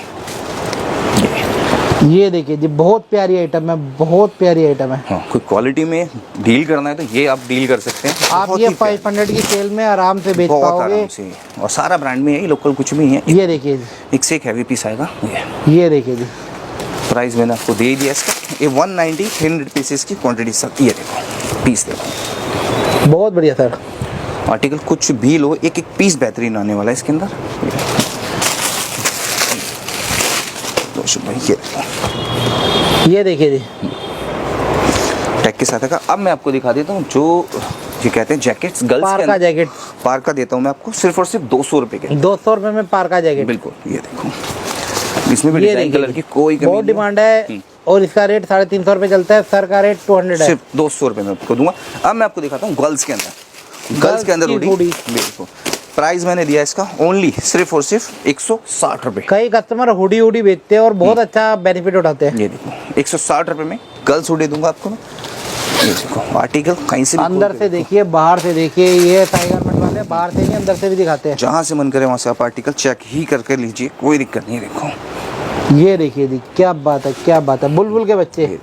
ये देखिए जी, बहुत प्यारी आइटम है, बहुत प्यारी आइटम है। हाँ, कोई क्वालिटी में डील करना है तो ये आप डील कर सकते हैं। आप बहुत ये ही प्यारी, 500 की सेल में आराम से बेच बहुत पाओगे। आराम से, और सारा ब्रांड में है, लोकल कुछ भी है। ये देखिए जी, एक से एक हैवी पीस आएगा। ये देखिए जी, प्राइस मैंने आपको दे दिया इसका। ये 190 300 पीसेस की क्वांटिटी सर। ये देखो पीस देखो, बहुत बढ़िया सर। आर्टिकल कुछ भी लो, एक एक पीस बेहतरीन आने वाला है इसके अंदर। तो शुभ भाई ये देखो, ये देखिए जी, टैग के साथ है। अब मैं आपको दिखा देता हूँ जो ये कहते हैं जैकेट्स गर्ल्स के पार्का अंदर। जैकेट पार्का देता हूँ मैं आपको सिर्फ और सिर्फ 200 रुपए के। 200 रुपए में पार्का जैकेट। बिल्कुल, ये देखो, इसमें भी ये डिजाइन देखिए कलर की कोई कमी बहुत नहीं डिमांड है और इसका रेट 350 रुपए चलता है। सर का रेट 200 है। सिर्फ 200 रुपए में आपको दूंगा। अब मैं आपको दिखाता हूँ गर्ल्स के अंदर। गर्ल्स के अंदर की हुडी हुडी। देखो, प्राइस मैंने दिया इसका ओनली सिर्फ और सिर्फ 160 रुपए। कई कस्टमर हुडी हुडी बेचते हैं और बहुत अच्छा बेनिफिट उठाते हैं। ये देखो 160 रुपए में गर्ल्स हुडी दूंगा आपको मैं। ये देखो आर्टिकल कहीं से भी अंदर से देखिए, बाहर से देखिए, ये टाइगर मट वाले बाहर से नहीं अंदर से भी दिखाते हैं। जहाँ से मन करे वहाँ से आप आर्टिकल चेक ही करके लीजिए, कोई दिक्कत नहीं है। देखो ये देखिए जी, क्या बात है, क्या बात है। बुलबुल के बच्चे,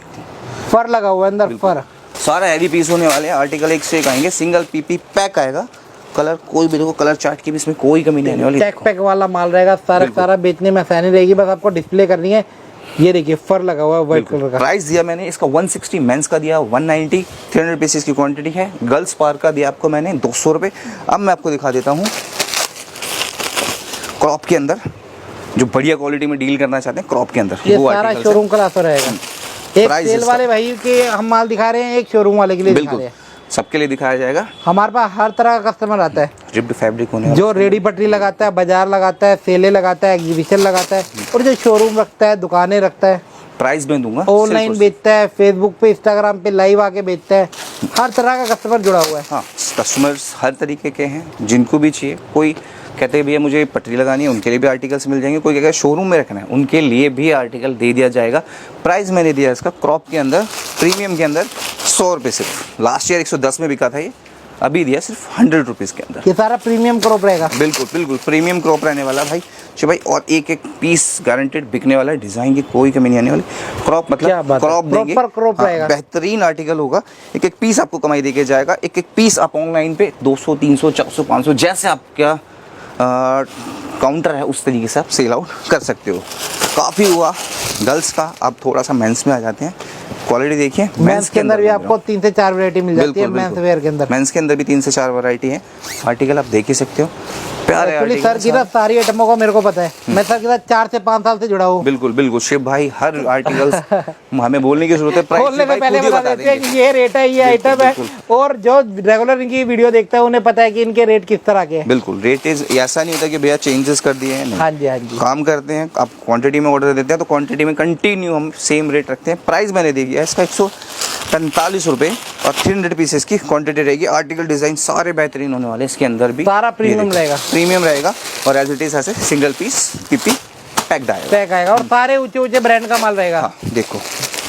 फर लगा हुआ है अंदर, फर। सारा हैवी पीस होने वाले हैं। आर्टिकल एक से एक आएंगे, सिंगल पीपी पैक आएगा। कलर कोई भी देखो, कलर चार्ट की भी इसमें कोई कमी नहीं आने वाली। टैग पैक वाला माल रहेगा, सारा सारा बेचने में आसानी रहेगी, बस आपको डिस्प्ले करनी है। ये देखिए फर लगा हुआ है व्हाइट कलर का। प्राइस दिया मैंने इसका 160, मेंस का दिया 190, 300 पीसेस की क्वांटिटी है। गर्ल्स पार का दिया आपको मैंने 200 रुपये। अब मैं आपको दिखा देता हूँ क्रॉप के अंदर, जो बढ़िया क्वालिटी में डील करना चाहते हैं क्रॉप के अंदर। ये वो सारा articles शोरूम का ऑफर रहेगा। एक Price सेल इसका- वाले भाई के हम माल दिखा रहे हैं, एक शोरूम वाले के लिए दिखा बिल्कुल रहे हैं। सबके लिए दिखाया जाएगा। हमारे पास हर तरह का कस्टमर आता है, रिप्ड फैब्रिक होने वाला। जो रेडी पटरी लगाता है, बाजार लगाता है, सेले लगाता है, एग्जीबिशन लगाता है, और जो शोरूम रखता है, दुकानें रखता है, प्राइस में दूंगा। ऑनलाइन बेचता है, फेसबुक पे, इंस्टाग्राम पे लाइव आके बेचता है। हर तरह का कस्टमर जुड़ा हुआ है। हाँ, कस्टमर्स हर तरीके के हैं, जिनको भी चाहिए। कोई कहते हैं भैया मुझे पटरी लगानी है, उनके लिए भी आर्टिकल्स मिल जाएंगे। कोई कहता है शोरूम में रखना है, उनके लिए भी आर्टिकल दे दिया जाएगा। प्राइस मैंने दिया इसका क्रॉप के अंदर, प्रीमियम के अंदर 100 रुपये सिर्फ। लास्ट ईयर 110 में बिका था ये, अभी दिया सिर्फ 100 रुपीज़ के अंदर। ये सारा प्रीमियम क्रॉप रहेगा। बिल्कुल बिल्कुल प्रीमियम क्रॉप रहने वाला भाई जी भाई, और एक एक पीस गारंटेड बिकने वाला है। डिजाइन की कोई कमी नहीं आने वाली। क्रॉप क्या मतलब बात है, क्रॉप देंगे, proper crop हाँ, रहेगा। बेहतरीन आर्टिकल होगा। एक एक पीस आपको कमाई देके जाएगा। एक एक पीस आप ऑनलाइन पे 200 300 400 500 जैसे आपका काउंटर है उस तरीके से आप सेल आउट कर सकते हो। काफ़ी हुआ गर्ल्स का, अब थोड़ा सा मेंस में आ जाते हैं। क्वालिटी देखिए, मेंस के अंदर भी आपको 3 से 4 वैरायटी मिल जाती है। मेंस वेयर के अंदर, मेंस के अंदर भी 3 से 4 वैरायटी है। आर्टिकल आप देख ही सकते हो, प्यारे एक्चुअली सर की आर्टिकल। ना सारी आइटमों का मेरे को पता है। मैं सर के साथ 4 से 5 साल से जुड़ा हूँ। बिल्कुल बिल्कुल शिव भाई, हर आर्टिकल्स हमें बोलने की जरूरत है। प्राइस खोलने में पहले खुद ही बता देते हैं कि ये रेट है, ये आइटम है, और जो रेगुलर इनकी वीडियो देखता है उन्हें पता है कि इनके रेट किस तरह के हैं। बिल्कुल रेट इज ऐसा नहीं होता कि भैया चेंजेस कर दिए हैं। हाँ जी, हाँ जी। काम करते हैं, आप क्वांटिटी में ऑर्डर देते हैं तो क्वांटिटी में कंटिन्यू हम सेम रेट रखते हैं। प्राइस मैंने दे दिया इसका 145 रुपये और 300 पीसेस की क्वांटिटी रहेगी। आर्टिकल डिजाइन सारे बेहतरीन होने वाले हैं। इसके अंदर भी सारा प्रीमियम रहेगा। प्रीमियम रहेगा और एज इट इज ऐसे सिंगल पीस पीपी पैक्ड आएगा। पैक आएगा और सारे ऊंचे ऊंचे ब्रांड का माल रहेगा। हाँ देखो,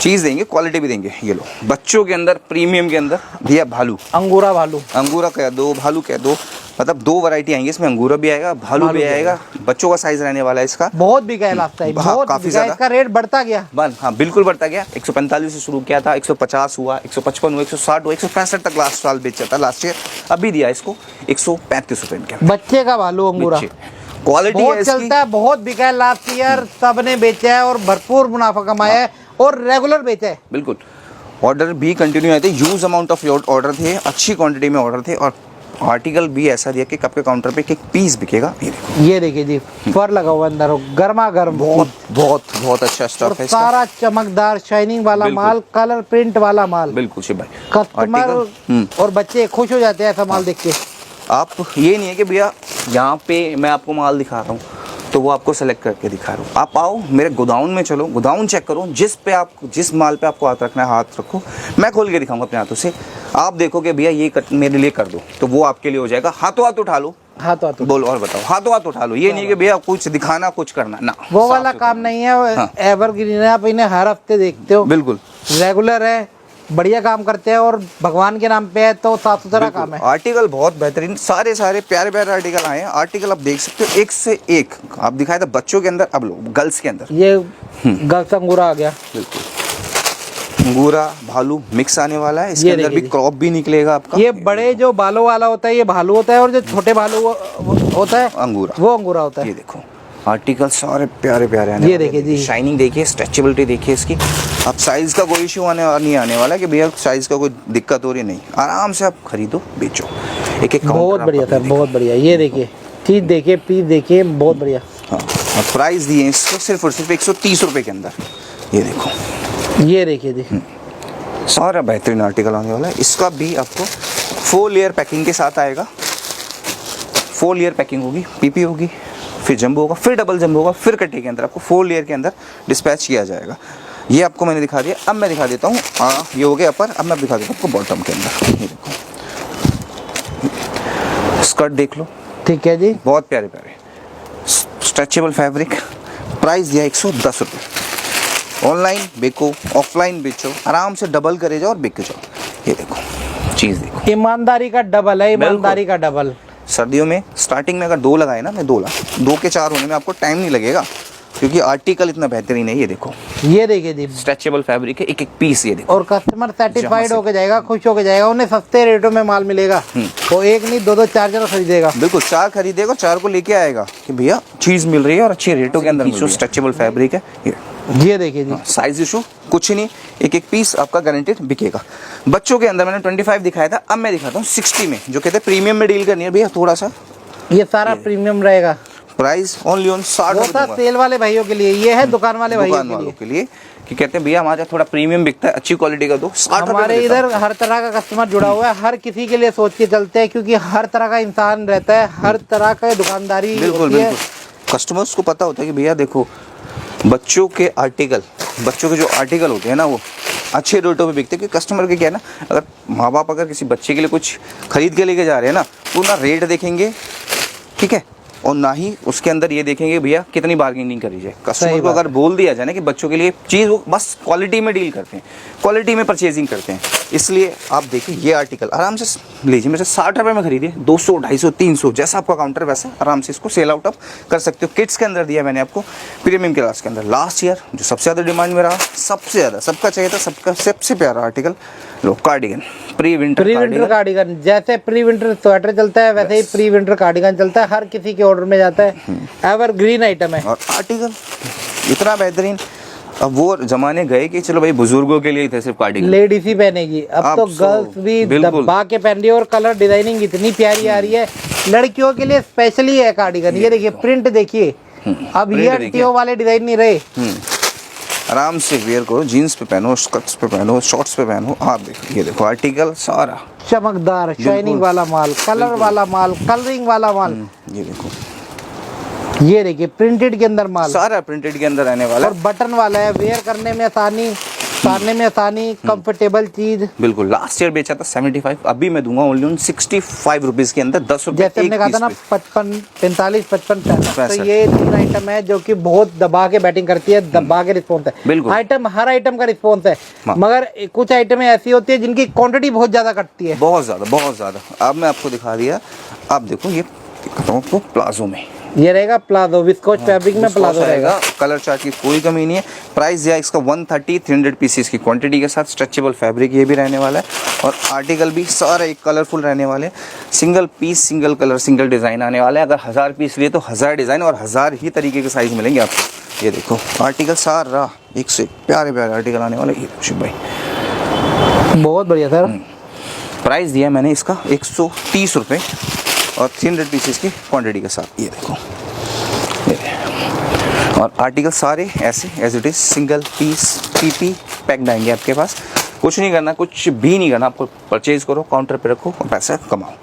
चीज देंगे, क्वालिटी भी देंगे। ये लो, बच्चों के अंदर प्रीमियम के अंदर दिया भालू, अंगूरा भालू, अंगूरा कह दो, भालू कह दो, मतलब 2 वैरायटी आएंगे इसमें। अंगूरा भी आएगा, भालू भी आएगा। बच्चों का साइज रहने वाला है इसका। बहुत बिका है लास्ट टाइम, हाँ, बहुत काफी बिका। ज्यादा। इसका रेट बढ़ता गया। हाँ बिल्कुल बढ़ता गया। 145 से शुरू किया था, 150 हुआ, 155 हुआ, 160 हुआ, 165 तक लास्ट साल बेचा था लास्ट ईयर। अभी दिया इसको 135 रुपए के। बच्चे का भालू अंगूरा क्वालिटी बहुत है इसकी। चलता है, बहुत बिका है लास्ट ईयर। सबने बेचा है और भरपूर मुनाफा कमाया है और रेगुलर बेचा है। बिल्कुल, ऑर्डर भी कंटिन्यू आए थे, ह्यूज अमाउंट ऑफ ऑर्डर थे, अच्छी क्वांटिटी में ऑर्डर थे। और आर्टिकल भी ऐसा दिया कि आपके काउंटर पे एक पीस बिकेगा। ये देखो, ये देखिए जी, फर लगा हुआ अंदर, गर्मा गर्म, बहुत बहुत बहुत अच्छा और स्टफ है इसका। सारा चमकदार शाइनिंग वाला बिल्कुल। माल, कलर प्रिंट वाला माल। बिल्कुल शिव भाई, कस्टमर आर्टिकल, और बच्चे खुश हो जाते हैं ऐसा माल देख के। आप ये नहीं है कि भैया यहाँ पे मैं आपको माल दिखा रहा हूँ तो वो आपको सेलेक्ट करके दिखा रहा हूँ। आप आओ मेरे गोदाउन में, चलो गोदाउन चेक करो, जिस माल पे आपको हाथ रखना है हाथ रखो, मैं खोल के दिखाऊंगा अपने हाथों से। आप देखोगे भैया ये मेरे लिए कर दो, तो वो आपके लिए हो जाएगा। हाथों हाथ उठा लो, हाथों हाथ बोलो और बताओ, हाथों हाथ उठा लो। ये नहीं कि भैया कुछ दिखाना कुछ करना ना, वो साफ वाला सुथरा। काम नहीं है। हाँ। एवरग्रीन है, आप इन्हें हर हफ्ते देखते हो। बिल्कुल रेगुलर है, बढ़िया काम करते हैं और भगवान के नाम पे है तो साफ सुथरा काम है। आर्टिकल बहुत बेहतरीन, सारे सारे प्यारे प्यारे आर्टिकल आए हैं। आर्टिकल आप देख सकते हो एक से एक। आप दिखाया था बच्चों के अंदर, अब लो गर्ल्स के अंदर। ये गर्ल्स अंगूरा आ गया, बिल्कुल अंगूरा भालू मिक्स आने वाला है। इसके अंदर भी क्रॉप भी निकलेगा आपका। ये बड़े जो बालों वाला होता है ये भालू होता है, और जो छोटे भालू होता है अंगूरा, वो अंगूरा होता है। ये देखो आर्टिकल सारे प्यारे प्यारे आने ये वाले। देखिए जी, शाइनिंग देखिए, स्ट्रेचेबिलिटी देखिए इसकी। अब साइज का कोई इशू नहीं आने वाला कि भैया साइज का कोई दिक्कत हो रही नहीं। आराम से आप खरीदो बेचो। एक एक बहुत बढ़िया सर, बहुत बढ़िया। ये देखिए चीज देखिए, पीस देखिए, बहुत बढ़िया। हाँ, और प्राइस दिए इसको सिर्फ और सिर्फ 130 रुपये के अंदर। ये देखो, ये देखिए जी, सारा बेहतरीन आर्टिकल आने वाला है। इसका भी आपको 4 लेयर पैकिंग के साथ आएगा। 4 लेयर पैकिंग होगी, पीपी होगी, फिर जंबो होगा, फिर डबल जंबो होगा, फिर कट्टे के अंदर आपको 4 लेयर के अंदर डिस्पैच किया जाएगा। ये आपको मैंने दिखा दिया। अब मैं दिखा देता हूँ, ये हो गया अपर। अब मैं दिखा देता हूँ आपको बॉटम के अंदर। ये देखो स्कर्ट देख लो, ठीक है जी, बहुत प्यारे प्यारे स्ट्रेचेबल फैब्रिक। प्राइस दिया 110 रुपये। ऑनलाइन बेचो, ऑफलाइन बेचो, आराम से डबल करे जाओ और बिक जाओ। ये देखो चीज़ देखो, ईमानदारी का डबल है, ईमानदारी का डबल। सर्दियों में स्टार्टिंग में अगर 2 लगाए ना, मैं 2 के 4 होने में आपको टाइम नहीं लगेगा, क्योंकि आर्टिकल इतना बेहतरीन है। ये देखो, ये देखिए जी, स्ट्रेचेबल फैब्रिक है, एक एक पीस। ये देखो, और कस्टमर सेटिस्फाइड होके जाएगा, खुश होके जाएगा। उन्हें सस्ते रेटों में माल मिलेगा, तो एक नहीं 2 4 जन खरीदेगा। बिल्कुल 4 खरीदेगा, 4 को लेके आएगा कि भैया चीज़ मिल रही है और अच्छे रेटों के अंदर। स्ट्रेचेबल फैब्रिक है। ये देखिए जी, साइज इशू कुछ नहीं, एक एक पीस आपका गारंटेड बिकेगा। बच्चों के अंदर मैंने 25 दिखाया था, अब मैं दिखाता हूँ 60 में, जो कहते हैं प्रीमियम में डील करनी है भैया थोड़ा सा। ये सारा प्रीमियम रहेगा। प्राइस ओनली ऑन 60 वो था सेल वाले भाइयों के लिए, ये है दुकान वाले भाइयों के लिए कि कहते हैं भैया हमारे थोड़ा प्रीमियम बिकता है, अच्छी क्वालिटी का दो। 60 हमारे इधर हर तरह का कस्टमर जुड़ा हुआ है, हर किसी के लिए सोच के चलते हैं, क्योंकि हर तरह का इंसान रहता है, हर तरह का दुकानदारी होती है। कस्टमर्स को पता होता है कि भैया देखो बच्चों के जो आर्टिकल होते हैं ना, वो अच्छे रेटों पे बिकते हैं। क्योंकि कस्टमर के क्या है ना, अगर माँ बाप अगर किसी बच्चे के लिए कुछ खरीद के लेके जा रहे हैं ना, तो ना रेट देखेंगे, ठीक है, और ना ही उसके अंदर ये देखेंगे भैया कितनी बार्गेनिंग करी जाए। कस्टमर को अगर बोल दिया जाए ना कि बच्चों के लिए चीज़, वो बस क्वालिटी में डील करते हैं, क्वालिटी में परचेजिंग करते हैं। इसलिए आप देखिए ये आर्टिकल आराम से लीजिए, मेरे से 60 रुपये में खरीदिए, 200 250 300 जैसा आपका काउंटर वैसा आराम से इसको सेल आउट आप कर सकते हो। किड्स के अंदर दिया मैंने आपको, प्रीमियम क्लास के अंदर। लास्ट ईयर जो सबसे ज़्यादा डिमांड में रहा, सबसे ज़्यादा सबका चाहिए था, सबका सबसे प्यारा आर्टिकल लो, कार्डिगन, प्री विंटर कार्डिगन। जैसे प्री विंटर स्वेटर चलता है, वैसे ही प्री विंटर कार्डिगन चलता है, हर किसी के ऑर्डर में जाता है। एवरग्रीन आइटम है और आर्टिकल इतना बेहतरीन। अब वो जमाने गए कि चलो भाई बुजुर्गों के लिए ही थे सिर्फ कार्डिगन, लेडीज ही पहनेगी, अब तो गर्ल्स भी दबा के पहन रही है, और कलर डिजाइनिंग इतनी प्यारी आ रही है। लड़कियों के लिए स्पेशली है कार्डिगन। ये देखिए प्रिंट देखिए, अब ये टीओ वाले डिजाइन नहीं रहे। आराम से वेयर करो, जीन्स पे पहनो, स्कर्ट्स पे पहनो, शॉर्ट्स पे पहनो। आप देखो, ये देखो आर्टिकल सारा चमकदार, शाइनिंग वाला माल, कलर वाला माल, कलरिंग वाला माल। ये देखो, ये देखिए प्रिंटेड के अंदर माल, सारा प्रिंटेड के अंदर आने वाला और बटन वाला है। वेयर करने में आसानी, उतारने में आसानी, कंफर्टेबल चीज। बिल्कुल लास्ट ईयर बेचा था 75, अभी मैं दूंगा ओनली 65 रुपीज के अंदर 10 रुपए। जैसे हमने कहा था ना 55 45 55 65, तो ये 3 आइटम है जो कि बहुत दबा के बैटिंग करती है, दबा के रिस्पॉन्स है। आइटम हर आइटम का रिस्पॉन्स है, मगर कुछ आइटमें ऐसी होती है जिनकी क्वांटिटी बहुत ज्यादा कटती है, बहुत ज्यादा। अब मैं आपको दिखा दिया। आप देखो ये आपको प्लाजो में ये रहेगा प्लाजो, विस्कोस फैब्रिक में प्लाजो रहेगा। कलर चार्ट की कोई कमी नहीं है। प्राइस दिया इसका 130, 300 पीसेस की क्वांटिटी के साथ। स्ट्रेचेबल फैब्रिक ये भी रहने वाला है, और आर्टिकल भी सारे कलरफुल रहने वाले। Single piece, single colour, single design आने वाला है। अगर 1000 पीस लिए तो 1000 डिज़ाइन और 1000 ही तरीके के साइज मिलेंगे आपको। ये देखो आर्टिकल सारा एक से प्यारे प्यारे आर्टिकल आने वाले। ये शुभ भाई बहुत बढ़िया सर। प्राइस दिया मैंने इसका 130 रुपये और 300 पीसेस की क्वांटिटी के साथ। ये देखो, और आर्टिकल सारे ऐसे as it is single piece PP packed आएंगे आपके पास। कुछ नहीं करना, कुछ भी नहीं करना, आपको परचेज करो, काउंटर पे रखो और पैसा कमाओ।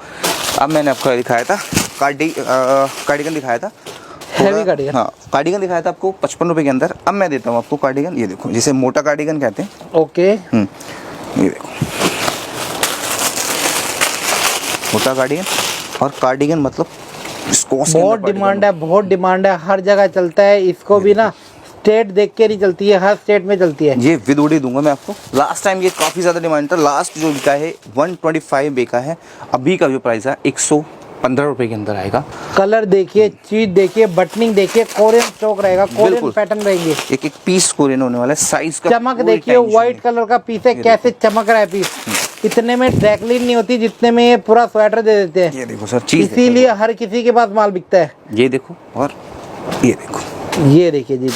अब मैंने आपको दिखाया था कार्डिगन दिखाया था, हैवी कार्डिगन। हाँ कार्डिगन दिखाया था आपको 55 रुपये के अंदर। अब मैं देता हूँ आपको कार्डिगन। ये देखो, जिसे मोटा कार्डिगन कहते हैं। ओके, ये देखो मोटा कार्डिगन। और कार्डिगन मतलब बहुत डिमांड है, बहुत डिमांड है, हर जगह चलता है। इसको भी ना स्टेट देख के नहीं चलती है, हर स्टेट में चलती है। ये विद ओडी दूंगा मैं आपको। लास्ट टाइम ये काफ़ी ज़्यादा डिमांड था, लास्ट जो बिका है 125 बिका है, अभी का जो प्राइस है 115 रुपये के अंदर आएगा। कलर देखिए, चीज देखिए, बटनिंग देखिए, कोरियन स्टॉक रहेगा, कोरियन बिल्कुल। पैटर्न रहेंगे। एक पीस कोरियन होने वाला है, साइज का चमक कोई देखिए, टेंशन व्हाइट नहीं। कलर का पीस है, कैसे चमक रहा है पीस। इतने में ड्रैकलिन नहीं होती जितने में ये पूरा स्वेटर दे देते हैं। ये देखो सर, चीज इसीलिए हर किसी के पास माल बिकता है। ये देखो, और ये देखो, ये देखिए जी,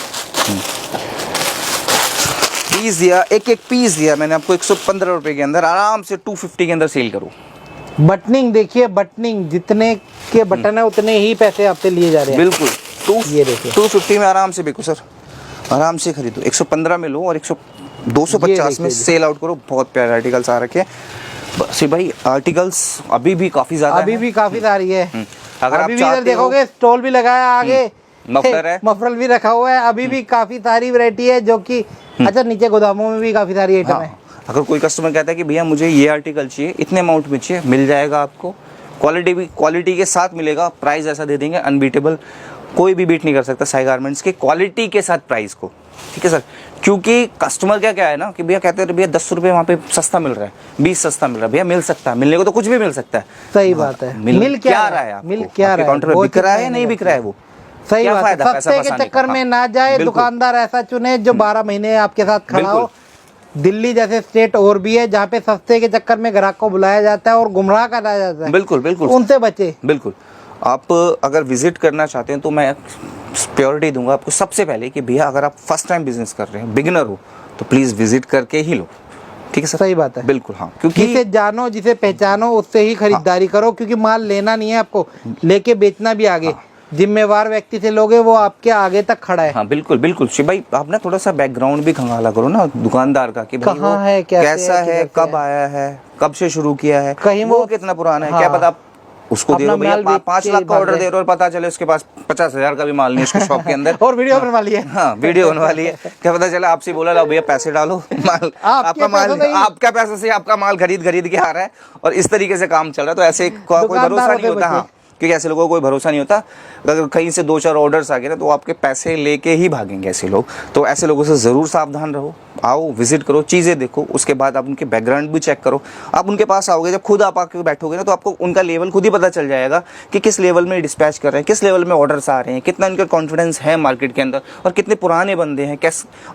पीस दिया, एक पीस दिया मैंने आपको 115 रुपए के अंदर, आराम से 250 के अंदर सेल करो। बटनिंग देखिए, बटनिंग जितने के बटन है उतने ही पैसे आपसे लिए जा रहे हैं। बिल्कुल, ये देखिए, 250 में आराम से बिको सर, आराम से खरीदो। 115 में लो और 250 में सेल आउट करो। बहुत प्यारे आर्टिकल्स आ रखे हैं बस भाई। आर्टिकल्स अभी भी काफी ज्यादा अभी भी काफी सारी है। अगर आप अभी भी चाहते इधर देखोगे स्टॉल भी लगा है आगे, मफलर है, मफलर भी रखा हुआ है। अभी भी काफी सारी वैरायटी है जो कि अच्छा, नीचे गोदामों में भी काफी सारी आइटम है। अगर कोई कस्टमर कहता है कि भैया मुझे ये आर्टिकल चाहिए, इतने अमाउंट में चाहिए, मिल जाएगा आपको। क्वालिटी के साथ मिलेगा, प्राइस ऐसा दे देंगे अनबीटेबल, कोई भी बीट नहीं कर सकता साई गारमेंट्स के क्वालिटी के साथ प्राइस को। ठीक है सर, क्योंकि कस्टमर क्या है ना कि भैया कहते हैं भैया 10 रुपये वहाँ पे सस्ता मिल रहा है, 20 सस्ता मिल रहा है। भैया मिल सकता है, मिलने को तो कुछ भी मिल सकता है। सही बात है। मिल क्या रहा है आपको? मिल क्या रहा है? काउंटर पे बिक रहा है या नहीं बिक रहा है वो? सही क्या बात फायदा है। पैसा सस्ते के फंसाने चक्कर का? में ना जाए, बिल्कुल। दुकानदार ऐसा चुने जो 12 महीने आपके साथ खड़ा हो। दिल्ली जैसे स्टेट और भी है जहाँ पे सस्ते के चक्कर में ग्राहक को बुलाया जाता है और गुमराह करा जाता है। बिल्कुल बिल्कुल, उनसे बचे। बिल्कुल। आप अगर विजिट करना चाहते हैं तो मैं प्योरिटी दूंगा आपको सबसे पहले कि भैया अगर आप फर्स्ट टाइम बिजनेस कर रहे हैं, बिगिनर हो, तो प्लीज विजिट करके ही लो। ठीक है सर, सही बात है। बिल्कुल हाँ, क्योंकि जिसे जानो, जिसे पहचानो, उससे ही खरीदारी करो, क्योंकि माल लेना नहीं है आपको, लेके बेचना भी आगे। जिम्मेवार व्यक्ति से लोगे, वो आपके आगे तक खड़ा है। हाँ बिल्कुल बिल्कुल। शिव भाई आप ना थोड़ा सा बैकग्राउंड भी खंगाला करो ना दुकानदार का, कि भाई कहाँ वो है, कैसे कैसा है, किधर से कब आया है, कब से शुरू किया है, कहीं वो वो कितना पुराना है, हाँ। क्या पता आप उसको दे अपना दो भैया माल बेच 5 के लाख का भाग ऑर्डर जाए। दे रहे हो और पता चले उसके पास 50,000 का भी माल नहीं है उसके शॉप के अंदर। और वीडियो बनवा ली है। हाँ वीडियो होने वाली है, क्या पता चला आपसे बोला लो भैया पैसे डालो, माल आपका माल, आपका पैसा से आपका माल खरीद के आ रहा है और इस तरीके से काम चल रहा है। तो ऐसे कोई भरोसा नहीं होता। हाँ, क्योंकि ऐसे लोगों को कोई भरोसा नहीं होता। अगर कहीं से 2-4 ऑर्डर्स आ गए ना तो आपके पैसे लेके ही भागेंगे ऐसे लोग। तो ऐसे लोगों से ज़रूर सावधान रहो। आओ, विजिट करो, चीज़ें देखो, उसके बाद आप उनके बैकग्राउंड भी चेक करो। आप उनके पास आओगे, जब खुद आप आके बैठोगे ना तो आपको उनका लेवल खुद ही पता चल जाएगा कि किस लेवल में डिस्पैच कर रहे हैं, किस लेवल में ऑर्डर्स आ रहे हैं, कितना इनका कॉन्फिडेंस है मार्केट के अंदर, और कितने पुराने बंदे हैं,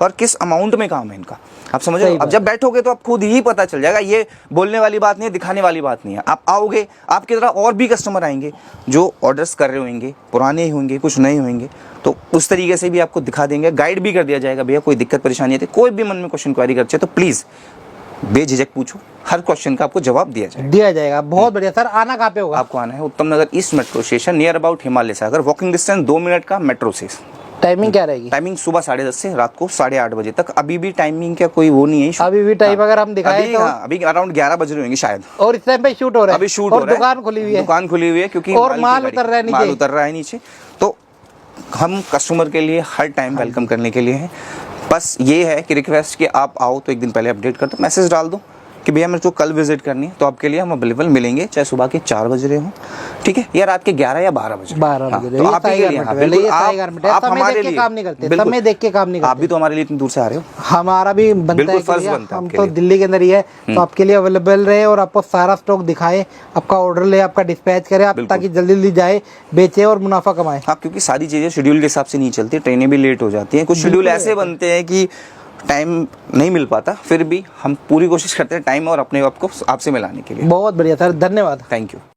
और किस अमाउंट में काम है इनका। आप समझ रहे हो? अब जब बैठोगे तो आप खुद ही पता चल जाएगा। ये बोलने वाली बात नहीं है, दिखाने वाली बात नहीं है। आप आओगे, आपकी तरह और भी कस्टमर आएंगे जो ऑर्डर्स कर रहे होंगे, पुराने ही होंगे, कुछ नए होंगे, तो उस तरीके से भी आपको दिखा देंगे, गाइड भी कर दिया जाएगा। भैया कोई दिक्कत परेशानी आती है, कोई भी मन में क्वेश्चन क्वारी करते तो प्लीज़ बेझिझक पूछो, हर क्वेश्चन का आपको जवाब दिया जाएगा। बहुत बढ़िया सर। आना कहाँ पे होगा? आपको आना है Uttam Nagar east metro station, near about Himalaya Sagar, walking distance 2 minute का मेट्रो से। टाइमिंग क्या रहेगी? टाइमिंग सुबह 10:30 से रात को 8:30 बजे तक। अभी भी टाइमिंग का कोई वो नहीं है। अभी भी टाइम अगर हम दिखाएं तो अभी अराउंड 11 बज रहे होंगे शायद, और इस टाइम पे शूट हो रहा है। अभी शूट हो रहा है, दुकान खुली हुई है, दुकान खुली हुई है क्योंकि और माल उतर रहा है नीचे, माल उतर रहा है नीचे। तो हम कस्टमर के लिए हर टाइम वेलकम करने के लिए हैं। बस ये है कि रिक्वेस्ट कि आप आओ तो एक दिन पहले अपडेट कर दो, मैसेज डाल दो कि भैया मेरे को कल विजिट करनी है, तो आपके लिए हम अवेलेबल मिलेंगे, चाहे सुबह के 4 बज रहे हो, ठीक है, या रात के 11 या 12 बजे। 12 बजे। तो आप ही के लिए, हाँ, बिल्कुल, आप हमारे लिए काम नहीं करते, बिल्कुल, समय देख के काम नहीं करते। आप भी तो हमारे लिए इतनी दूर से आ रहे हो, हमारा भी बनता बिल्कुल है, फर्ज बनता है हम आपके तो लिए। दिल्ली के अंदर ही है, तो आपके लिए अवेलेबल रहे और आपको सारा स्टॉक दिखाए, आपका ऑर्डर ले, आपका डिस्पैच करे, आप ताकि जल्दी जल्दी जाए, बेचे और मुनाफा कमाए। हाँ, क्योंकि सारी चीज़ें शेड्यूल के हिसाब से नहीं चलती, ट्रेनें भी लेट हो जाती हैं, कुछ शेड्यूल ऐसे बनते हैं कि टाइम नहीं मिल पाता, फिर भी हम पूरी कोशिश करते हैं टाइम और अपने आप को आपसे मिलाने के लिए। बहुत बढ़िया सर, धन्यवाद। Thank you.